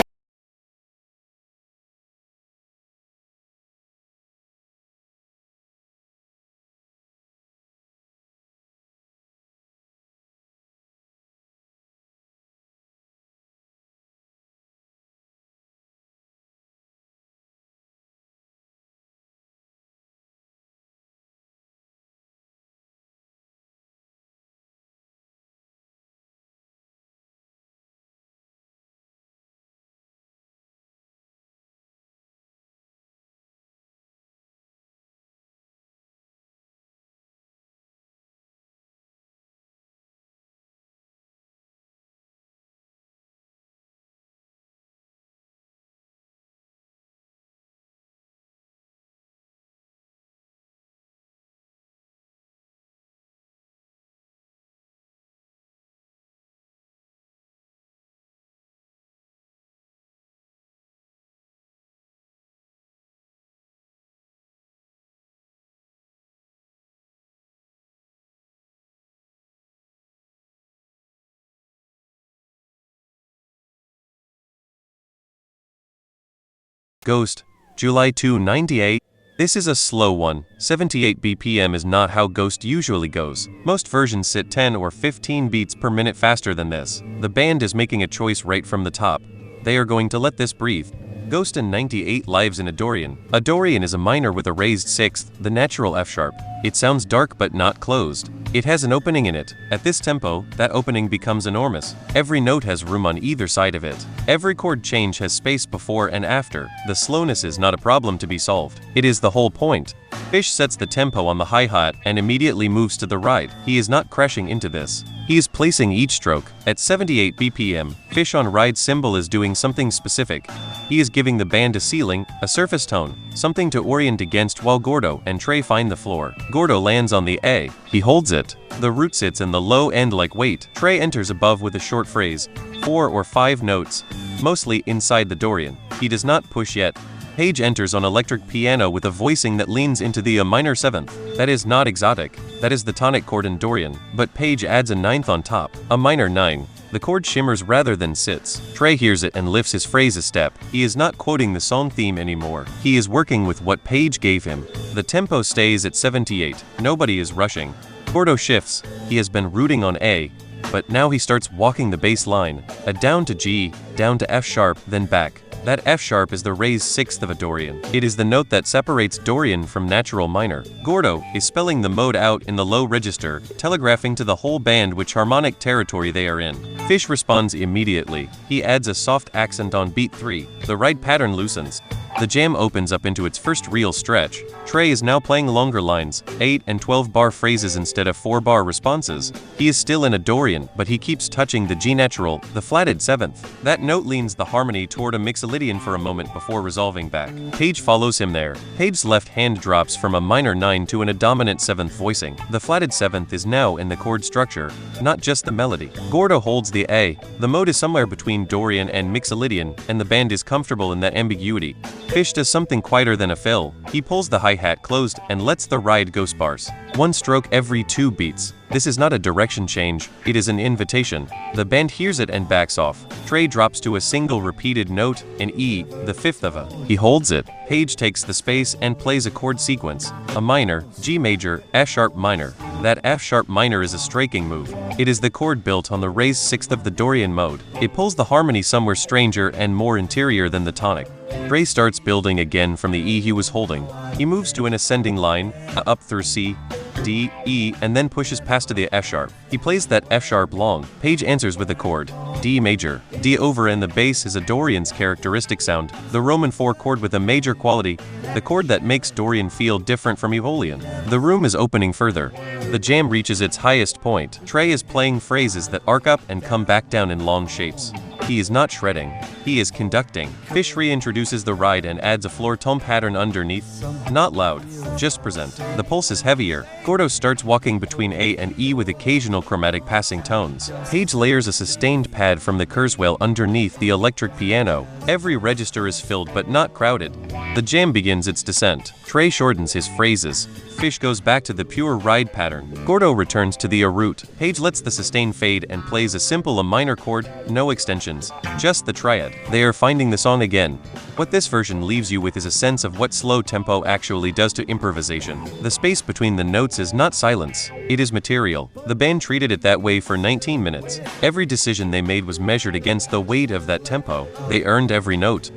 Ghost, July 2, 98. This is a slow one. 78 BPM is not how Ghost usually goes. Most versions sit 10 or 15 beats per minute faster than this. The band is making a choice right from the top. They are going to let this breathe. Ghost in 98 lives in a Dorian. A Dorian is a minor with a raised sixth, the natural F sharp. It sounds dark but not closed. It has an opening in it. At this tempo, that opening becomes enormous. Every note has room on either side of it. Every chord change has space before and after. The slowness is not a problem to be solved. It is the whole point. Phish sets the tempo on the hi-hat and immediately moves to the right. He is not crashing into this. He is placing each stroke. At 78 BPM, Phish on ride cymbal is doing something specific. He is giving the band a ceiling, a surface tone, something to orient against while Gordo and Trey find the floor. Gordo lands on the A. He holds it. The root sits in the low end like weight. Trey enters above with a short phrase, 4 or 5 notes, mostly inside the Dorian. He does not push yet. Page enters on electric piano with a voicing that leans into the A minor 7th. That is not exotic. That is the tonic chord in Dorian, but Page adds a 9th on top, a minor 9. The chord shimmers rather than sits. Trey hears it and lifts his phrase a step. He is not quoting the song theme anymore. He is working with what Page gave him. The tempo stays at 78. Nobody is rushing. Gordo shifts. He has been rooting on A, but now he starts walking the bass line. A down to G, down to F sharp, then back. That F sharp is the raised sixth of a Dorian. It is the note that separates Dorian from natural minor. Gordo is spelling the mode out in the low register, telegraphing to the whole band which harmonic territory they are in. Phish responds immediately. He adds a soft accent on beat 3. The right pattern loosens. The jam opens up into its first real stretch. Trey is now playing longer lines, 8 and 12 bar phrases instead of 4 bar responses. He is still in a Dorian, but he keeps touching the G natural, the flatted 7th. That note leans the harmony toward a Mixolydian for a moment before resolving back. Page follows him there. Page's left hand drops from a minor 9 to a dominant 7th voicing. The flatted 7th is now in the chord structure, not just the melody. Gordo holds the A. The mode is somewhere between Dorian and Mixolydian, and the band is comfortable in that ambiguity. Phish does something quieter than a fill. He pulls the hi-hat closed and lets the ride go sparse. One stroke every 2 beats. This is not a direction change, it is an invitation. The band hears it and backs off. Trey drops to a single repeated note, an E, the 5th of a. He holds it. Page takes the space and plays a chord sequence. A minor, G major, F-sharp minor. That F-sharp minor is a striking move. It is the chord built on the raised 6th of the Dorian mode. It pulls the harmony somewhere stranger and more interior than the tonic. Trey starts building again from the E he was holding. He moves to an ascending line, up through C, D, E, and then pushes past to the F-sharp. He plays that F-sharp long. Page answers with a chord, D major. D over and the bass is a Dorian's characteristic sound, the Roman 4 chord with a major quality, the chord that makes Dorian feel different from Aeolian. The room is opening further. The jam reaches its highest point. Trey is playing phrases that arc up and come back down in long shapes. He is not shredding, he is conducting. Phish reintroduces the ride and adds a floor tom pattern underneath. Not loud, just present. The pulse is heavier. Gordo starts walking between A and E with occasional chromatic passing tones. Page layers a sustained pad from the Kurzweil underneath the electric piano. Every register is filled but not crowded. The jam begins its descent. Trey shortens his phrases. Phish goes back to the pure ride pattern. Gordo returns to the A root. Page lets the sustain fade and plays a simple A minor chord, no extensions, just the triad. They are finding the song again. What this version leaves you with is a sense of what slow tempo actually does to improvisation. The space between the notes is not silence, it is material. The band treated it that way for 19 minutes. Every decision they made was measured against the weight of that tempo. They earned every note.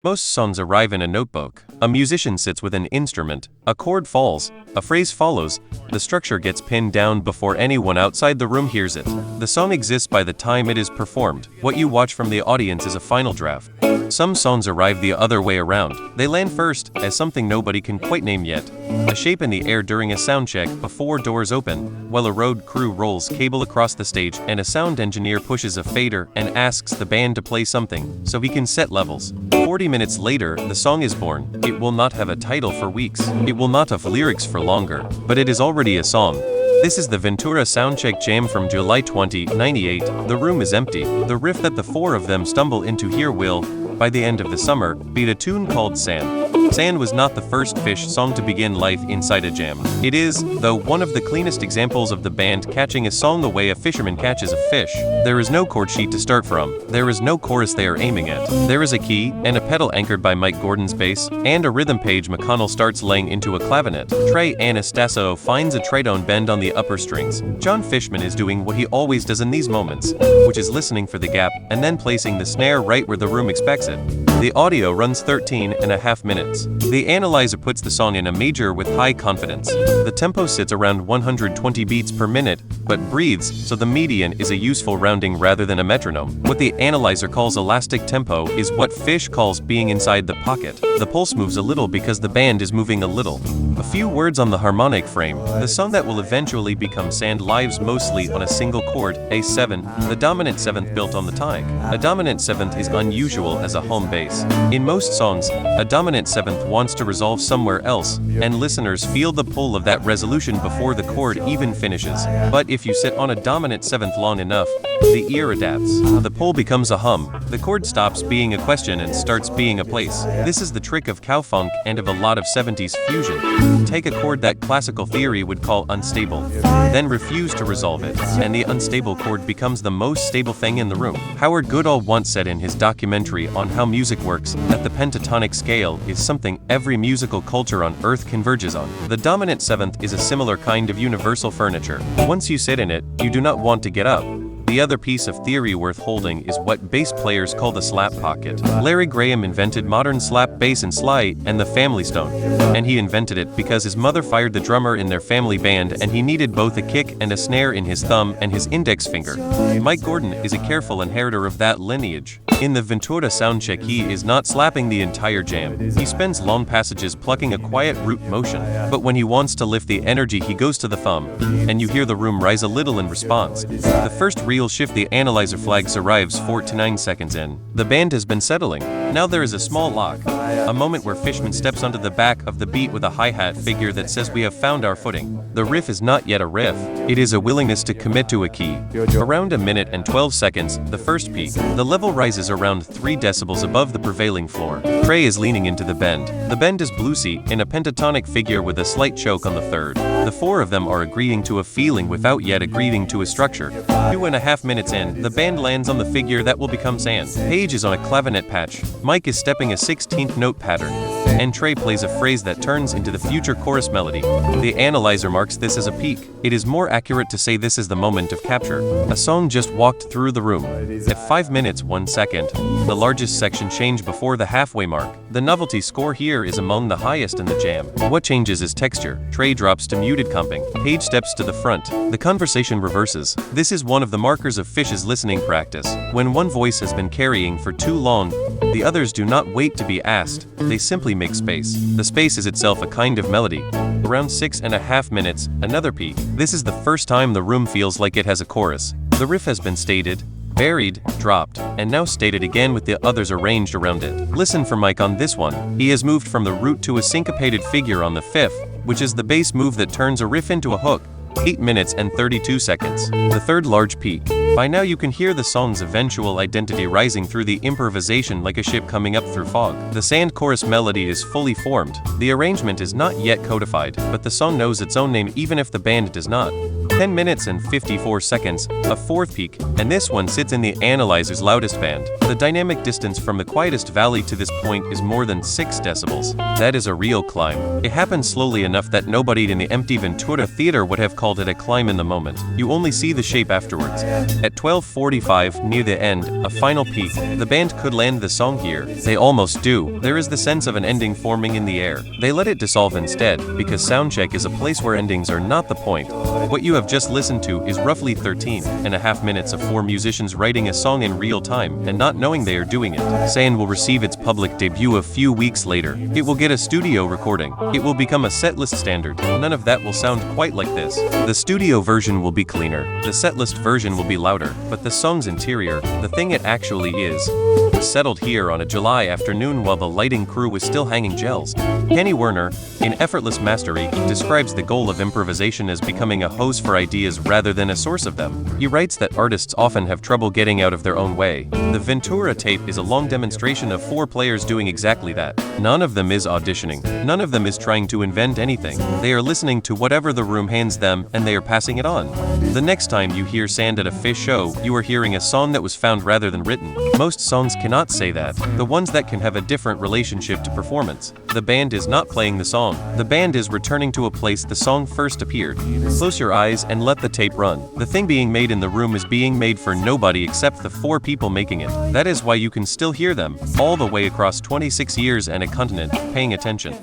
Most songs arrive in a notebook. A musician sits with an instrument, a chord falls, a phrase follows, the structure gets pinned down before anyone outside the room hears it. The song exists by the time it is performed. What you watch from the audience is a final draft. Some songs arrive the other way around. They land first, as something nobody can quite name yet. A shape in the air during a sound check before doors open, while a road crew rolls cable across the stage and a sound engineer pushes a fader and asks the band to play something, so he can set levels. 40 minutes later, the song is born. It will not have a title for weeks. It will not have lyrics for longer, but it is already a song. This is the Ventura Soundcheck Jam from July 20, 98. The room is empty. The riff that the 4 of them stumble into here will, by the end of the summer, be a tune called Sand. Sand was not the first Phish song to begin life inside a jam. It is, though, one of the cleanest examples of the band catching a song the way a fisherman catches a fish. There is no chord sheet to start from. There is no chorus they are aiming at. There is a key, and a pedal anchored by Mike Gordon's bass, and a rhythm page McConnell starts laying into a clavinet. Trey Anastasio finds a tritone bend on the upper strings. John Fishman is doing what he always does in these moments, which is listening for the gap, and then placing the snare right where the room expects it. The audio runs 13.5 minutes. The analyzer puts the song in a major with high confidence. The tempo sits around 120 beats per minute, but breathes, so the median is a useful rounding rather than a metronome. What the analyzer calls elastic tempo is what Phish calls being inside the pocket. The pulse moves a little because the band is moving a little. A few words on the harmonic frame. The song that will eventually become Sand lives mostly on a single chord, A7, the dominant seventh built on the tyke. A dominant seventh is unusual as a home bass. In most songs, a dominant seventh wants to resolve somewhere else, and listeners feel the pull of that resolution before the chord even finishes. But if you sit on a dominant seventh long enough, the ear adapts. The pull becomes a hum. The chord stops being a question and starts being a place. This is the trick of cowfunk and of a lot of 70s fusion. Take a chord that classical theory would call unstable, then refuse to resolve it, and the unstable chord becomes the most stable thing in the room. Howard Goodall once said in his documentary on how music works that the pentatonic scale is something every musical culture on earth converges on. The dominant seventh is a similar kind of universal furniture. Once you sit in it, you do not want to get up. The other piece of theory worth holding is what bass players call the slap pocket. Larry Graham invented modern slap bass and slide and the family stone. And he invented it because his mother fired the drummer in their family band and he needed both a kick and a snare in his thumb and his index finger. Mike Gordon is a careful inheritor of that lineage. In the Ventura Soundcheck, he is not slapping the entire jam. He spends long passages plucking a quiet root motion. But when he wants to lift the energy, he goes to the thumb, and you hear the room rise a little in response. The first real shift the analyzer flags arrives 4 to 9 seconds in. The band has been settling. Now there is a small lock, a moment where Fishman steps onto the back of the beat with a hi-hat figure that says we have found our footing. The riff is not yet a riff. It is a willingness to commit to a key. Around a minute and 12 seconds, the first peak. The level rises around 3 decibels above the prevailing floor. Trey is leaning into the bend. The bend is bluesy, in a pentatonic figure with a slight choke on the third. The 4 of them are agreeing to a feeling without yet agreeing to a structure. 2.5 minutes in, the band lands on the figure that will become Sand. Page is on a clavinet patch. Mike is stepping a 16th note pattern. And Trey plays a phrase that turns into the future chorus melody. The analyzer marks this as a peak. It is more accurate to say this is the moment of capture. A song just walked through the room. At 5 minutes 1 second, the largest section changed before the halfway mark. The novelty score here is among the highest in the jam. What changes is texture. Trey drops to muted comping. Page steps to the front. The conversation reverses. This is one of the markers of Phish's listening practice. When one voice has been carrying for too long, the others do not wait to be asked. They simply make space. The space is itself a kind of melody. Around 6.5 minutes, another peak. This is the first time the room feels like it has a chorus. The riff has been stated, buried, dropped, and now stated again with the others arranged around it. Listen for Mike on this one. He has moved from the root to a syncopated figure on the fifth, which is the bass move that turns a riff into a hook. 8 minutes and 32 seconds. The third large peak. By now you can hear the song's eventual identity rising through the improvisation like a ship coming up through fog. The Sand chorus melody is fully formed. The arrangement is not yet codified, but the song knows its own name even if the band does not. 10 minutes and 54 seconds, a fourth peak, and this one sits in the analyzer's loudest band. The dynamic distance from the quietest valley to this point is more than 6 decibels. That is a real climb. It happens slowly enough that nobody in the empty Ventura Theater would have called it a climb in the moment. You only see the shape afterwards. At 12:45, near the end, a final peak. The band could land the song here. They almost do. There is the sense of an ending forming in the air. They let it dissolve instead, because Soundcheck is a place where endings are not the point. What you have just listened to is roughly 13.5 minutes of 4 musicians writing a song in real time and not knowing they are doing it. Sand will receive its public debut a few weeks later. It will get a studio recording. It will become a setlist standard. None of that will sound quite like this. The studio version will be cleaner. The setlist version will be louder, but the song's interior, the thing it actually is, was settled here on a July afternoon while the lighting crew was still hanging gels. Kenny Werner, in Effortless Mastery, describes the goal of improvisation as becoming a hose for ideas rather than a source of them. He writes that artists often have trouble getting out of their own way. The Ventura tape is a long demonstration of 4 players doing exactly that. None of them is auditioning. None of them is trying to invent anything. They are listening to whatever the room hands them, and they are passing it on. The next time you hear Sand at a Phish show, you are hearing a song that was found rather than written. Most songs cannot say that. The ones that can have a different relationship to performance. The band is not playing the song. The band is returning to a place the song first appeared. Close your eyes and let the tape run. The thing being made in the room is being made for nobody except the 4 people making it. That is why you can still hear them, all the way across 26 years and a continent, paying attention.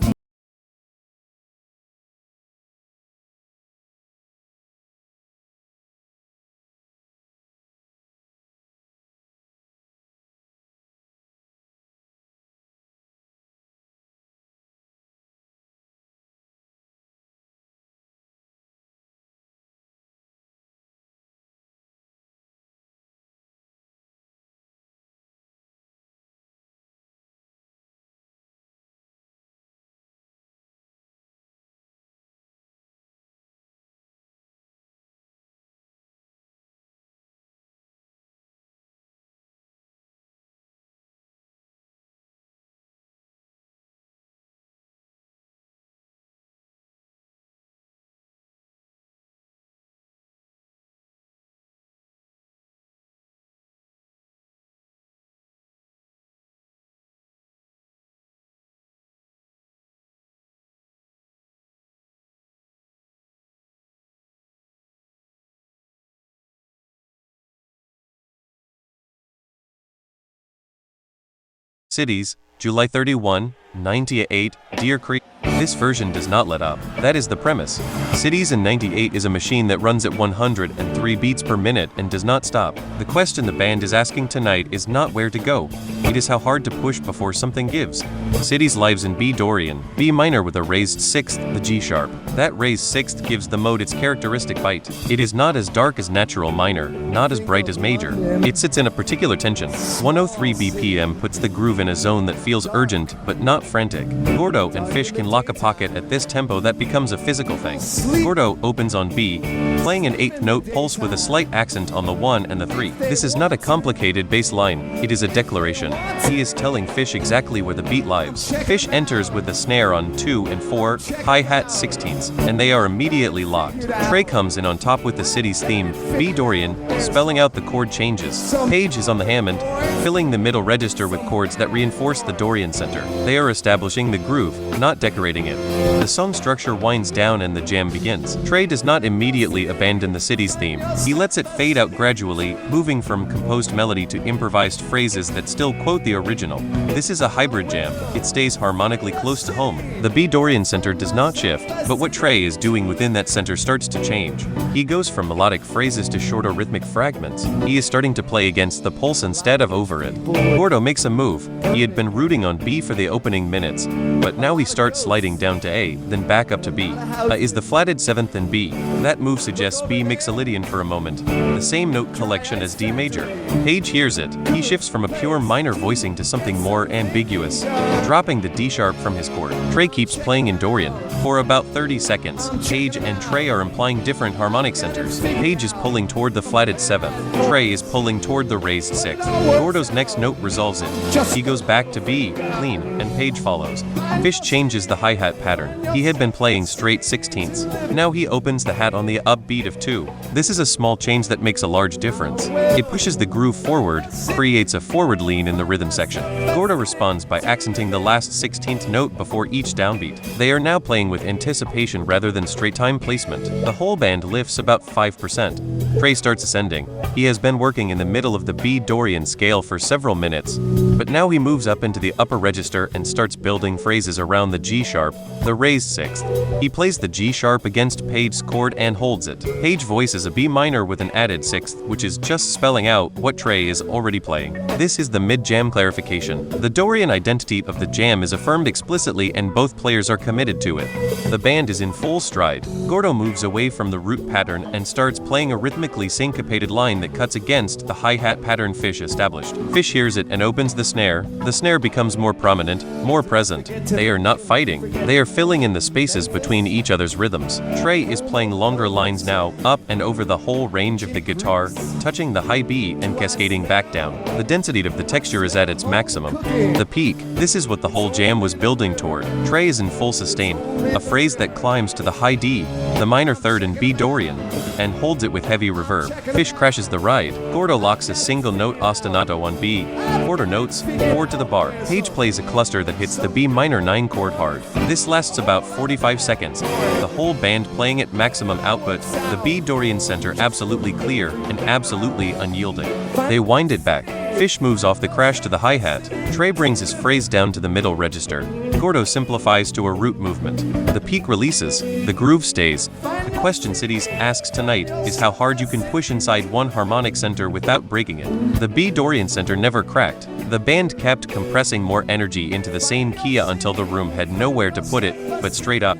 Cities, July 31, 98, Deer Creek. This version does not let up. That is the premise. Cities in 98 is a machine that runs at 103 beats per minute and does not stop. The question the band is asking tonight is not where to go. It is how hard to push before something gives. Cities lives in B Dorian, B minor with a raised sixth, the G sharp. That raised sixth gives the mode its characteristic bite. It is not as dark as natural minor, not as bright as major. It sits in a particular tension. 103 BPM puts the groove in a zone that feels urgent, but not frantic. Gordo and Phish can lock a pocket at this tempo that becomes a physical thing. Gordo opens on B, playing an 8th note pulse with a slight accent on the 1 and the 3. This is not a complicated bass line, it is a declaration. He is telling Phish exactly where the beat lies. Phish enters with the snare on 2 and 4, hi-hat 16ths, and they are immediately locked. Trey comes in on top with the city's theme, B Dorian, spelling out the chord changes. Page is on the Hammond, filling the middle register with chords that reinforce the Dorian center. They are establishing the groove, not decorating it. The song structure winds down and the jam begins. Trey does not immediately abandon the city's theme. He lets it fade out gradually, moving from composed melody to improvised phrases that still quote the original. This is a hybrid jam. It stays harmonically close to home. The B Dorian center does not shift, but what Trey is doing within that center starts to change. He goes from melodic phrases to shorter rhythmic fragments. He is starting to play against the pulse instead of over it. Gordo makes a move. He had been rooting on B for the opening minutes, but now he starts sliding down to A, then back up to B. Is the flatted 7th in B. That move suggests B mix a Lydian for a moment. The same note collection as D major. Page hears it. He shifts from a pure minor voicing to something more ambiguous, dropping the D sharp from his chord. Trey keeps playing in Dorian. For about 30 seconds, Page and Trey are implying different harmonic centers. Page is pulling toward the flatted 7th. Trey is pulling toward the raised 6th. Gordo's next note resolves it. He goes back to B, clean, and Page follows. Phish changes the hi-hat pattern. He had been playing straight 16ths. Now he opens the hat on the upbeat of 2. This is a small change that makes a large difference. It pushes the groove forward, creates a forward lean in the rhythm section. Gordo responds by accenting the last 16th note before each downbeat. They are now playing with anticipation rather than straight time placement. The whole band lifts about 5%. Trey starts ascending. He has been working in the middle of the B Dorian scale for several minutes, but now he moves up into the upper register and starts building phrases around the G sharp, the raised 6th. He plays the G sharp against Page's chord and holds it. Page voices a B minor with an added 6th, which is just spelling out what Trey is already playing. This is the mid-jam clarification. The Dorian identity of the jam is affirmed explicitly and both players are committed to it. The band is in full stride. Gordo moves away from the root pattern and starts playing a rhythmically syncopated line that cuts against the hi-hat pattern Phish established. Phish hears it and opens the snare. The snare becomes more prominent, more present. They are not fighting. They are filling in the spaces between each other's rhythms. Trey is playing longer lines now, up and over the whole range of the guitar, touching the high B and cascading back down. The density of the texture is at its maximum. The peak. This is what the whole jam was building toward. Trey is in full sustain, a phrase that climbs to the high D, the minor 3rd in B Dorian, and holds it with heavy reverb. Phish crashes the ride. Gordo locks a single note ostinato on B. Quarter notes, 4 to the bar. Page plays a cluster that hits the B minor 9 chord hard. This lasts about 45 seconds. The whole band playing at maximum output, the B Dorian center absolutely clear and absolutely unyielding. They wind it back. Phish moves off the crash to the hi-hat. Trey brings his phrase down to the middle register. Gordo simplifies to a root movement. The peak releases. The groove stays. The question Cities asks tonight is how hard you can push inside one harmonic center without breaking it. The B Dorian center never cracked. The band kept compressing more energy into the same key until the room had nowhere to put it, but straight up.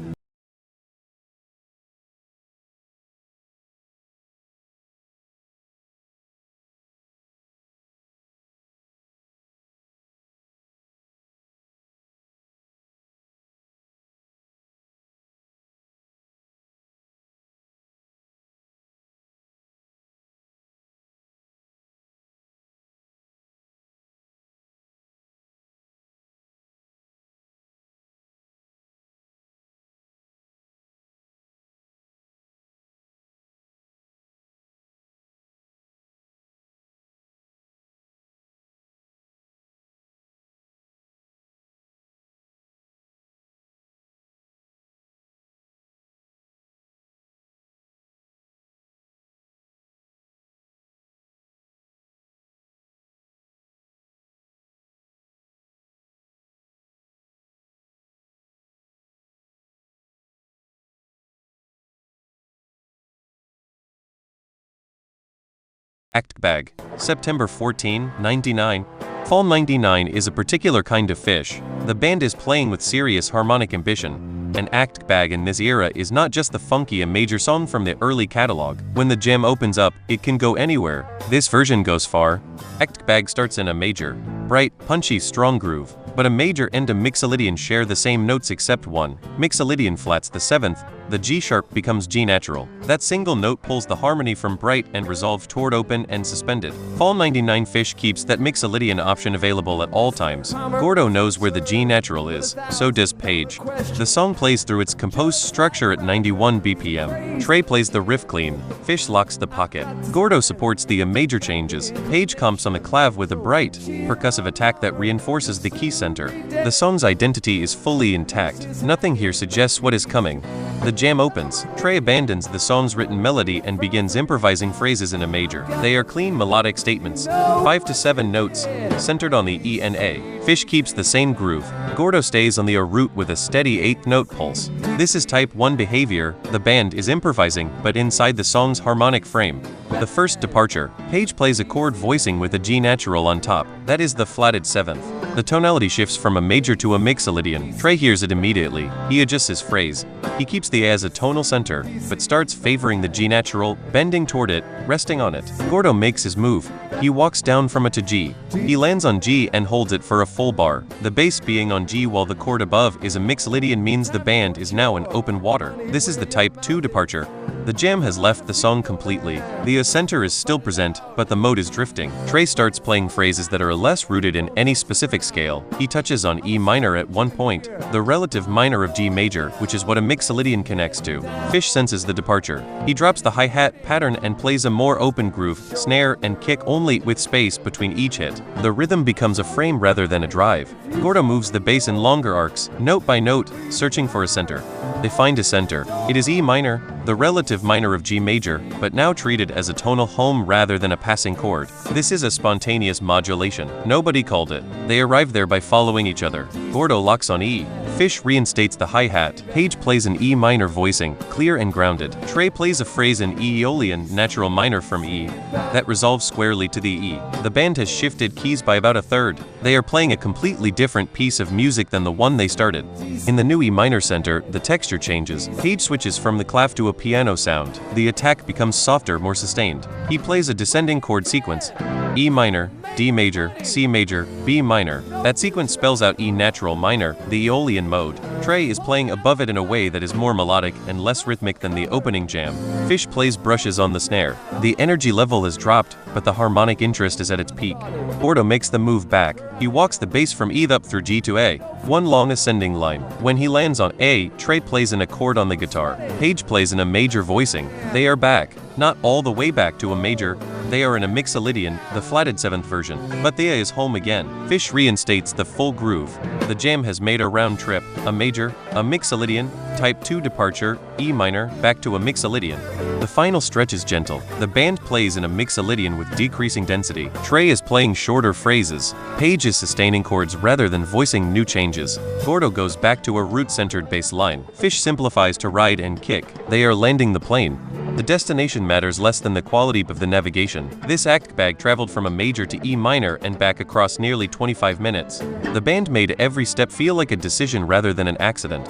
Act Bag. September 14, 99. Fall 99 is a particular kind of Phish. The band is playing with serious harmonic ambition. An Act Bag in this era is not just the funky and major song from the early catalog. When the jam opens up, it can go anywhere. This version goes far. Act Bag starts in a major, bright, punchy, strong groove, but a major and a mixolydian share the same notes except one. Mixolydian flats the seventh, the G sharp becomes G natural. That single note pulls the harmony from bright and resolved toward open and suspended. Fall 99 Phish keeps that mixolydian option available at all times. Gordo knows where the G natural is, so does Page. The song plays through its composed structure at 91 BPM. Trey plays the riff clean, Phish locks the pocket. Gordo supports the major changes. Page comps on the clav with a bright, percussive attack that reinforces the key center. The song's identity is fully intact. Nothing here suggests what is coming. The jam opens. Trey abandons the song's written melody and begins improvising phrases in a major. They are clean melodic statements, 5 to 7 notes, centered on the E and A. Phish keeps the same groove. Gordo stays on the A root with a steady 8th note pulse. This is type 1 behavior. The band is improvising, but inside the song's harmonic frame. The first departure. Page plays a chord voicing with a G natural on top. That is the flatted 7th. The tonality shifts from a major to a mixolydian. Trey hears it immediately. He adjusts his phrase. He keeps the A as a tonal center, but starts favoring the G natural, bending toward it, resting on it. Gordo makes his move. He walks down from A to G. He lands on G and holds it for a full bar. The bass being on G while the chord above is a mixolydian means the band is now in open water. This is the type 2 departure. The jam has left the song completely. The center is still present, but the mode is drifting. Trey starts playing phrases that are less rooted in any specific scale. He touches on E minor at one point, the relative minor of G major, which is what a mixolydian connects to. Phish senses the departure. He drops the hi-hat pattern and plays a more open groove, snare and kick only with space between each hit. The rhythm becomes a frame rather than a drive. Gordo moves the bass in longer arcs, note by note, searching for a center. They find a center. It is E minor, the relative minor of G major, but now treated as a tonal home rather than a passing chord. This is a spontaneous modulation. Nobody called it. They arrive there by following each other. Gordo locks on E. Phish reinstates the hi-hat. Page plays an E minor voicing, clear and grounded. Trey plays a phrase in Aeolian natural minor from E that resolves squarely to the E. The band has shifted keys by about a third. They are playing a completely different piece of music than the one they started. In the new E minor center, the texture changes. Page switches from the clav to a piano sound. The attack becomes softer, more sustained. He plays a descending chord sequence. E minor, D major, C major, B minor. That sequence spells out E natural minor, the Aeolian mode. Trey is playing above it in a way that is more melodic and less rhythmic than the opening jam. Phish plays brushes on the snare. The energy level has dropped, but the harmonic interest is at its peak. Gordo makes the move back. He walks the bass from E up through G to A, one long ascending line. When he lands on A, Trey plays an accord on the guitar. Page plays in a major voicing. They are back. Not all the way back to a major. They are in a mixolydian, the flatted 7th version. But the A is home again. Phish reinstates the full groove. The jam has made a round trip. A major, a mixolydian, type 2 departure, E minor, back to a mixolydian. The final stretch is gentle. The band plays in a mixolydian with decreasing density. Trey is playing shorter phrases. Page is sustaining chords rather than voicing new changes. Gordo goes back to a root-centered bass line. Phish simplifies to ride and kick. They are landing the plane. The destination matters less than the quality of the navigation. This Act Bag traveled from a major to E minor and back across nearly 25 minutes. The band made every step feel like a decision rather than an accident.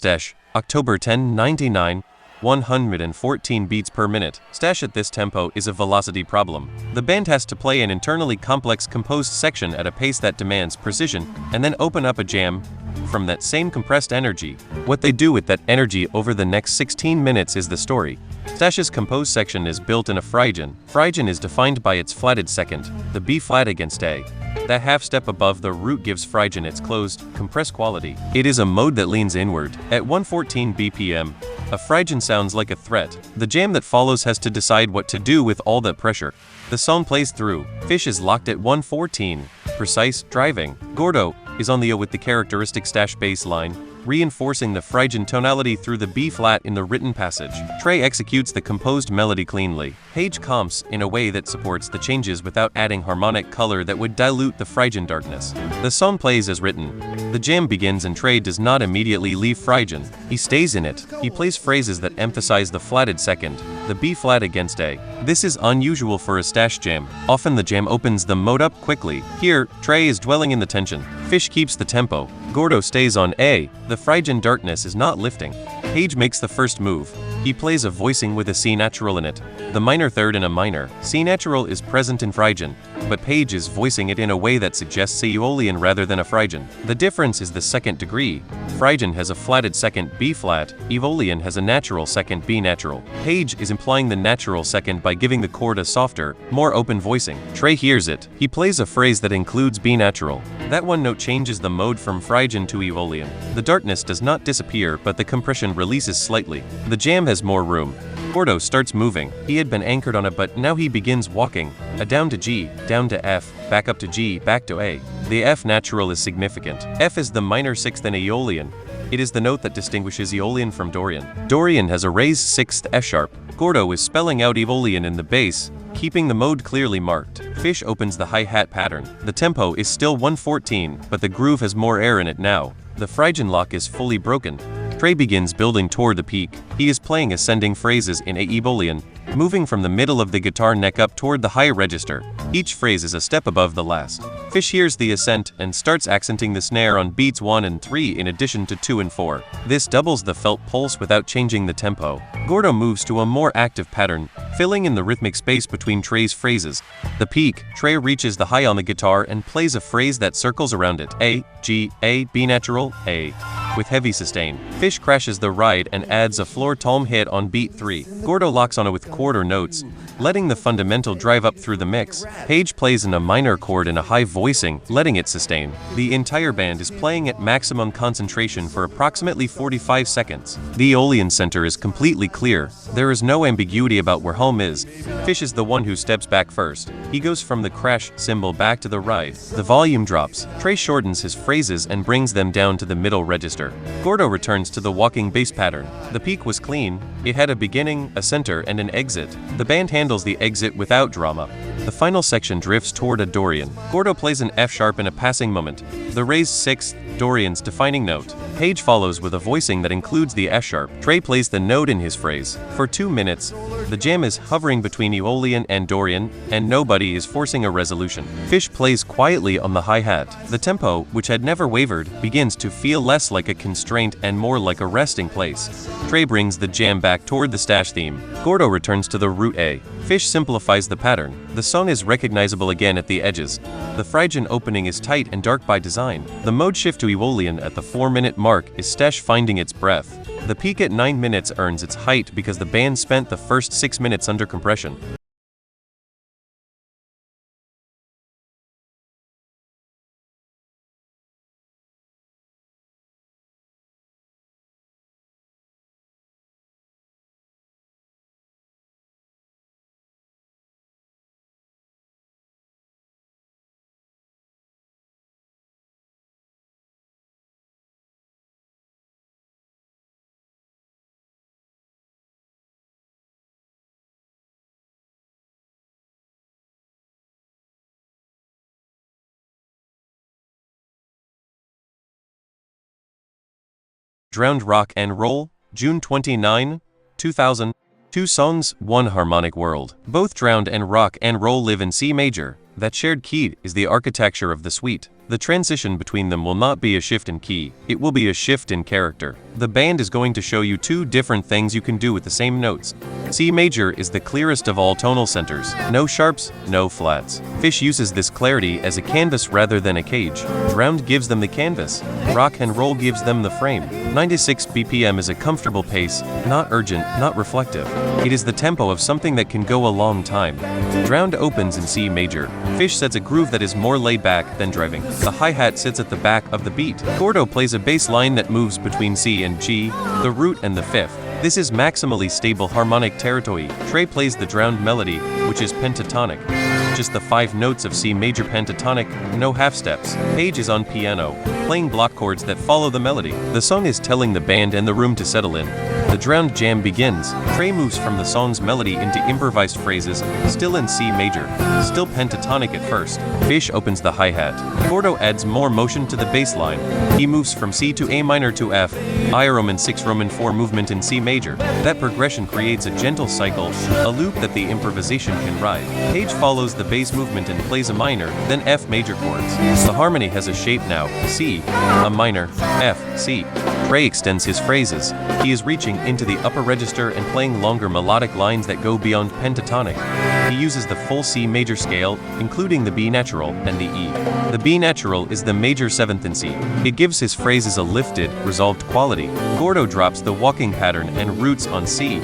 Stash, October 10, 99, 114 beats per minute. Stash at this tempo is a velocity problem. The band has to play an internally complex composed section at a pace that demands precision, and then open up a jam from that same compressed energy. What they do with that energy over the next 16 minutes is the story. Stash's composed section is built in a Phrygian. Phrygian is defined by its flatted second, the B flat against A. That half step above the root gives Phrygian its closed, compressed quality. It is a mode that leans inward. At 114 BPM, a Phrygian sounds like a threat. The jam that follows has to decide what to do with all that pressure. The song plays through. Phish is locked at 114. Precise, driving. Gordo is on the O with the characteristic Stash bass line, reinforcing the Phrygian tonality through the B flat in the written passage. Trey executes the composed melody cleanly. Page comps in a way that supports the changes without adding harmonic color that would dilute the Phrygian darkness. The song plays as written. The jam begins and Trey does not immediately leave Phrygian. He stays in it. He plays phrases that emphasize the flatted second, the B flat against A. This is unusual for a Stash jam. Often the jam opens the mode up quickly. Here, Trey is dwelling in the tension. Phish keeps the tempo. Gordo stays on A. The Phrygian darkness is not lifting. Page makes the first move. He plays a voicing with a C natural in it. The minor third in a minor. C natural is present in Phrygian, but Page is voicing it in a way that suggests a Aeolian rather than a Phrygian. The difference is the second degree. Phrygian has a flatted second B flat, Aeolian has a natural second B natural. Page is implying the natural second by giving the chord a softer, more open voicing. Trey hears it. He plays a phrase that includes B natural. That one note changes the mode from Phrygian to Aeolian. The darkness does not disappear, but the compression releases slightly. The jam has more room. Gordo starts moving. He had been anchored on it, but now he begins walking. A down to G, down to F, back up to G, back to A. The F natural is significant. F is the minor sixth in Aeolian. It is the note that distinguishes Aeolian from Dorian. Dorian has a raised sixth F sharp. Gordo is spelling out Aeolian in the bass, keeping the mode clearly marked. Phish opens the hi-hat pattern. The tempo is still 114, but the groove has more air in it now. The Phrygian lock is fully broken. Trey begins building toward the peak. He is playing ascending phrases in Aeolian, moving from the middle of the guitar neck up toward the high register. Each phrase is a step above the last. Phish hears the ascent and starts accenting the snare on beats 1 and 3 in addition to 2 and 4. This doubles the felt pulse without changing the tempo. Gordo moves to a more active pattern, filling in the rhythmic space between Trey's phrases. The peak, Trey reaches the high on the guitar and plays a phrase that circles around it. A, G, A, B natural, A. With heavy sustain. Phish crashes the ride and adds a floor tom hit on beat 3. Gordo locks on it with quarter notes, letting the fundamental drive up through the mix. Page plays in a minor chord in a high voicing, letting it sustain. The entire band is playing at maximum concentration for approximately 45 seconds. The Aeolian center is completely clear. There is no ambiguity about where home is. Phish is the one who steps back first. He goes from the crash cymbal back to the ride. The volume drops. Trey shortens his phrases and brings them down to the middle register. Gordo returns to the walking bass pattern. The peak was clean. It had a beginning, a center, and an exit. The band handles the exit without drama. The final section drifts toward a Dorian. Gordo plays an F sharp in a passing moment. The raised sixth, Dorian's defining note. Page follows with a voicing that includes the F sharp. Trey plays the note in his phrase. For 2 minutes, the jam is hovering between Aeolian and Dorian, and nobody is forcing a resolution. Phish plays quietly on the hi-hat. The tempo, which had never wavered, begins to feel less like a constraint and more like a resting place. Trey brings the jam back toward the Stash theme. Gordo returns to the root A. Phish simplifies the pattern. The song is recognizable again at the edges. The Phrygian opening is tight and dark by design. The mode shift to Aeolian at the 4-minute mark is Stash finding its breath. The peak at 9 minutes earns its height because the band spent the first 6 minutes under compression. Drowned Rock and Roll, June 29, 2000. 2 songs, 1 harmonic world. Both Drowned and Rock and Roll live in C major. That shared key is the architecture of the suite. The transition between them will not be a shift in key, it will be a shift in character. The band is going to show you two different things you can do with the same notes. C major is the clearest of all tonal centers. No sharps, no flats. Phish uses this clarity as a canvas rather than a cage. Drowned gives them the canvas. Rock and roll gives them the frame. 96 BPM is a comfortable pace, not urgent, not reflective. It is the tempo of something that can go a long time. Drowned opens in C major. Phish sets a groove that is more laid back than driving. The hi-hat sits at the back of the beat. Gordo plays a bass line that moves between C and G, the root and the fifth. This is maximally stable harmonic territory. Trey plays the drowned melody, which is pentatonic. Just the 5 notes of C major pentatonic, no half steps. Page is on piano, playing block chords that follow the melody. The song is telling the band and the room to settle in. The drowned jam begins. Trey moves from the song's melody into improvised phrases, still in C major, still pentatonic at first. Phish opens the hi-hat. Gordo adds more motion to the bass line. He moves from C to A minor to F, I Roman 6 Roman 4 movement in C major. That progression creates a gentle cycle, a loop that the improvisation can ride. Page follows the bass movement and plays a minor, then F major chords. The harmony has a shape now, C, a minor, F, C. Trey extends his phrases. He is reaching into the upper register and playing longer melodic lines that go beyond pentatonic. He uses the full C major scale, including the B natural and the E. The B natural is the major 7th in C. It gives his phrases a lifted, resolved quality. Gordo drops the walking pattern and roots on C,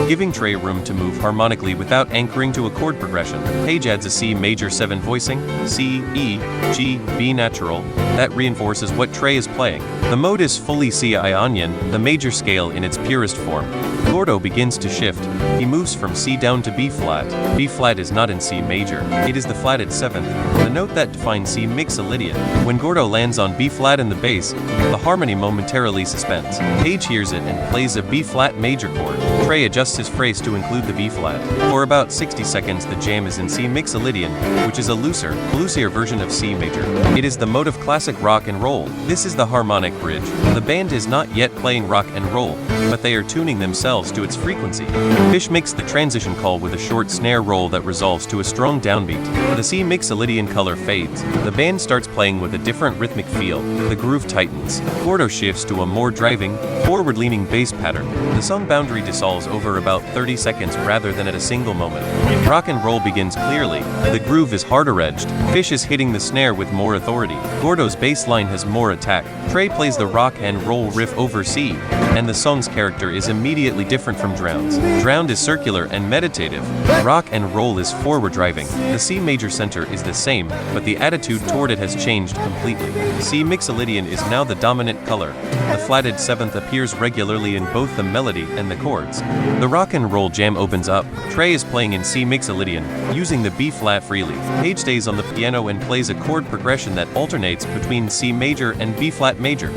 giving Trey room to move harmonically without anchoring to a chord progression. Page adds a C major 7 voicing, C, E, G, B natural, that reinforces what Trey is playing. The mode is fully C Ionian, the major scale in its purest form. Gordo begins to shift. He moves from C down to B flat. B flat is not in C major. It is the flatted 7th, the note that defines C mix a Lydian. When Gordo lands on B flat in the bass, the harmony momentarily suspends. Page hears it and plays a B flat major chord. Trey adjusts his phrase to include the B flat. For about 60 seconds the jam is in C mix a Lydian, which is a looser version of C major. It is the mode of classic rock and roll. This is the harmonic bridge. The band is not yet playing rock and roll, but they are tuning themselves to its frequency. Phish makes the transition call with a short snare roll that resolves to a strong downbeat. The C mix a Lydian color fades. The band starts playing with a different rhythmic feel. The groove tightens. Gordo shifts to a more driving, forward-leaning bass pattern. The song boundary dissolves over about 30 seconds rather than at a single moment. Rock and roll begins clearly. The groove is harder-edged. Phish is hitting the snare with more authority. Gordo's bass line has more attack. Trey plays the rock and roll riff over C, and the song's character is immediately different from Drowned's. Drowned is circular and meditative. Rock and roll is forward-driving. The C major center is the same, but the attitude toward it has changed completely. C mixolydian is now the dominant color. The flatted 7th appears regularly in both the melody and the chords. The rock and roll jam opens up. Trey is playing in C mixolydian, using the B flat freely. Page stays on the piano and plays a chord progression that alternates between C major and B flat major.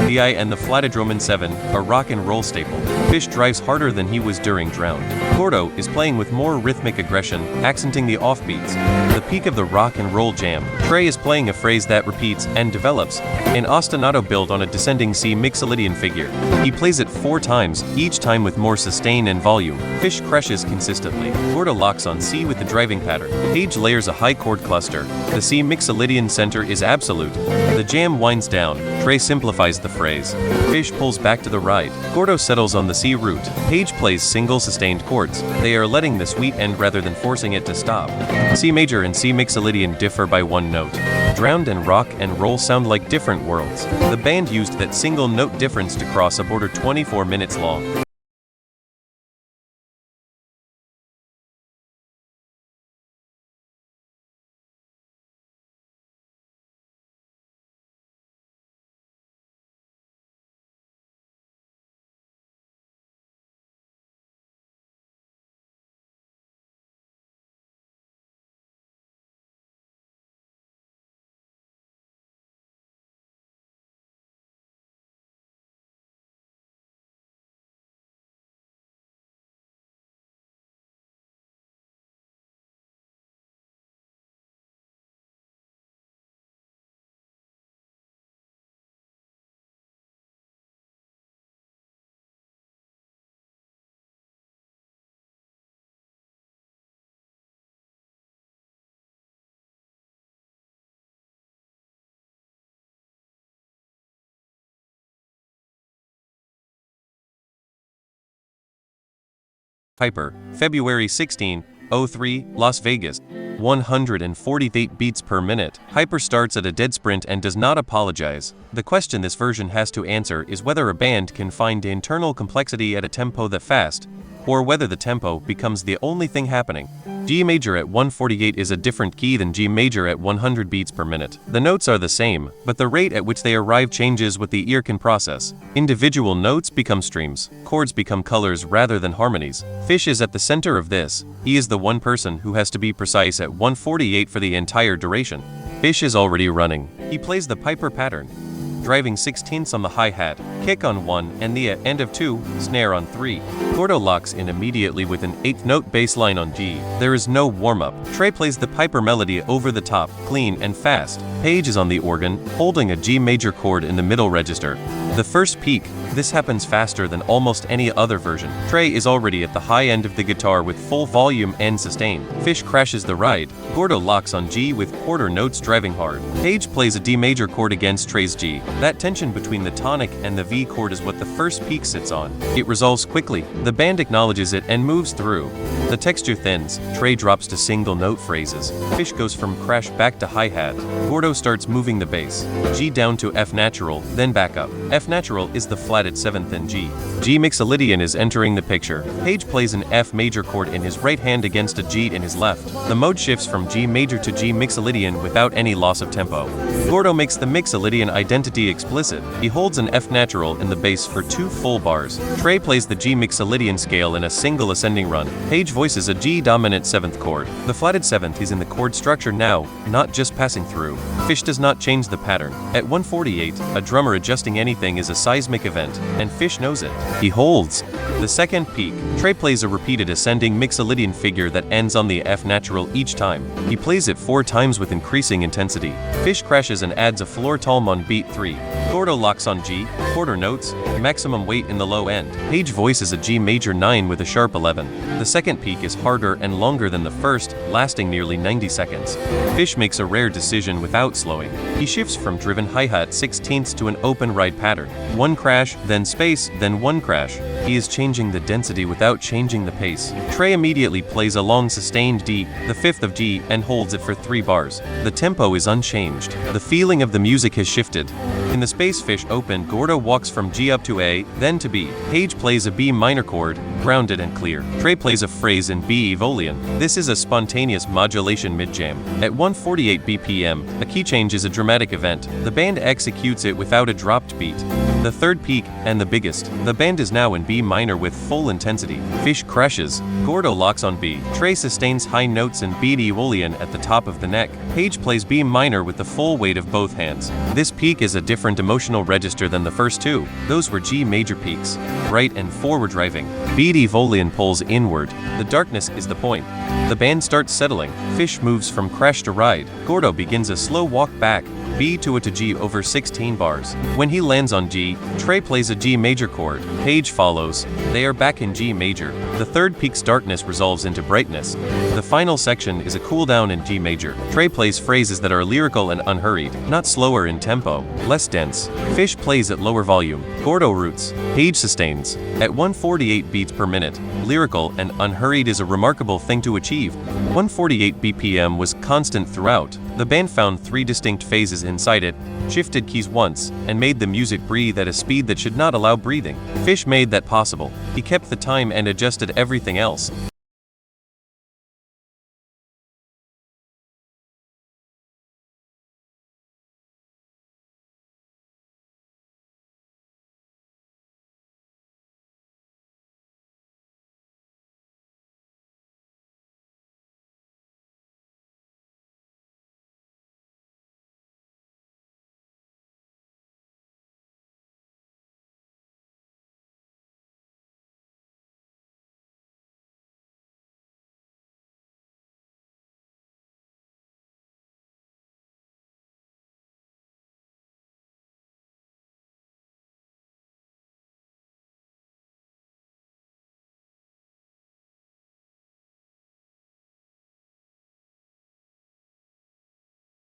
The I and the flatted Roman 7, a rock and roll staple. Phish drives harder than he was during Drowned. Gordo is playing with more rhythmic aggression, accenting the offbeats. The peak of the rock and roll jam. Trey is playing a phrase that repeats and develops, an ostinato build on a descending C mixolydian figure. He plays it 4 times, each time with more sustain and volume. Phish crushes consistently. Gordo locks on C with the driving pattern. Page layers a high chord cluster. The C mixolydian center is absolute. The jam winds down. Trey simplifies the phrase. Phish pulls back to the right. Gordo settles on the C root. Page plays single sustained chords. They are letting the sweet end rather than forcing it to stop. C major and C mixolydian differ by 1 note. Drowned and rock and roll sound like different worlds. The band used that single note difference to cross a border 24 minutes long. Piper, February 16, 03, Las Vegas. 148 beats per minute. Hyper starts at a dead sprint and does not apologize. The question this version has to answer is whether a band can find internal complexity at a tempo that fast, or whether the tempo becomes the only thing happening. G major at 148 is a different key than G major at 100 beats per minute. The notes are the same, but the rate at which they arrive changes what the ear can process. Individual notes become streams, chords become colors rather than harmonies. Phish is at the center of this. He is the one person who has to be precise at 148 for the entire duration. Phish is already running. He plays the Piper pattern, driving 16ths on the hi-hat, kick on 1, and the end of 2, snare on 3. Gordo locks in immediately with an 8th note bass line on G. There is no warm-up. Trey plays the Piper melody over the top, clean and fast. Page is on the organ, holding a G major chord in the middle register. The first peak. This happens faster than almost any other version. Trey is already at the high end of the guitar with full volume and sustain. Phish crashes the ride. Gordo locks on G with quarter notes driving hard. Page plays a D major chord against Trey's G. That tension between the tonic and the V chord is what the first peak sits on. It resolves quickly. The band acknowledges it and moves through. The texture thins. Trey drops to single note phrases. Phish goes from crash back to hi-hat. Gordo starts moving the bass. G down to F natural, then back up. F natural is the flatted 7th in G. G Lydian is entering the picture. Page plays an F major chord in his right hand against a G in his left. The mode shifts from G major to G Lydian without any loss of tempo. Gordo makes the Lydian identity explicit. He holds an F natural in the bass for 2 full bars. Trey plays the G Lydian scale in a single ascending run. Page voices a G dominant 7th chord. The flatted 7th is in the chord structure now, not just passing through. Phish does not change the pattern. At 148, a drummer adjusting anything is a seismic event, and Phish knows it. He holds. The second peak. Trey plays a repeated ascending Lydian figure that ends on the F natural each time. He plays it 4 times with increasing intensity. Phish crashes and adds a floor tom on beat 3. Gordo locks on G, quarter notes, maximum weight in the low end. Page voices a G major 9 with a sharp 11. The second peak is harder and longer than the first, lasting nearly 90 seconds. Phish makes a rare decision without slowing. He shifts from driven hi-hat 16ths to an open ride pattern. 1 crash, then space, then 1 crash. He is changing the density without changing the pace. Trey immediately plays a long sustained D, the 5th of G, and holds it for 3 bars. The tempo is unchanged. The feeling of the music has shifted. In the space Phish open, Gordo walks from G up to A, then to B. Page plays a B minor chord, grounded and clear. Trey plays a phrase in B Evolian. This is a spontaneous modulation mid-jam. At 148 BPM, a key change is a dramatic event. The band executes it without a dropped beat. The third peak, and the biggest. The band is now in B minor with full intensity. Phish crashes. Gordo locks on B. Trey sustains high notes in B Evolian at the top of the neck. Page plays B minor with the full weight of both hands. This peak is a different emotional register than the first 2. Those were G major peaks. Right and forward driving. B Evolian pulls inward. The darkness is the point. The band starts settling. Phish moves from crash to ride. Gordo begins a slow walk back. B to a to G over 16 bars. When he lands on G, Trey plays a G major chord. Page follows. They are back in G major. The third peak's darkness resolves into brightness. The final section is a cool down in G major. Trey plays phrases that are lyrical and unhurried, not slower in tempo, less dense. Phish plays at lower volume. Gordo roots. Page sustains. At 148 beats per minute, lyrical and unhurried is a remarkable thing to achieve. 148 BPM was constant throughout. The band found 3 distinct phases inside it, shifted keys once, and made the music breathe at a speed that should not allow breathing. Phish made that possible. He kept the time and adjusted everything else.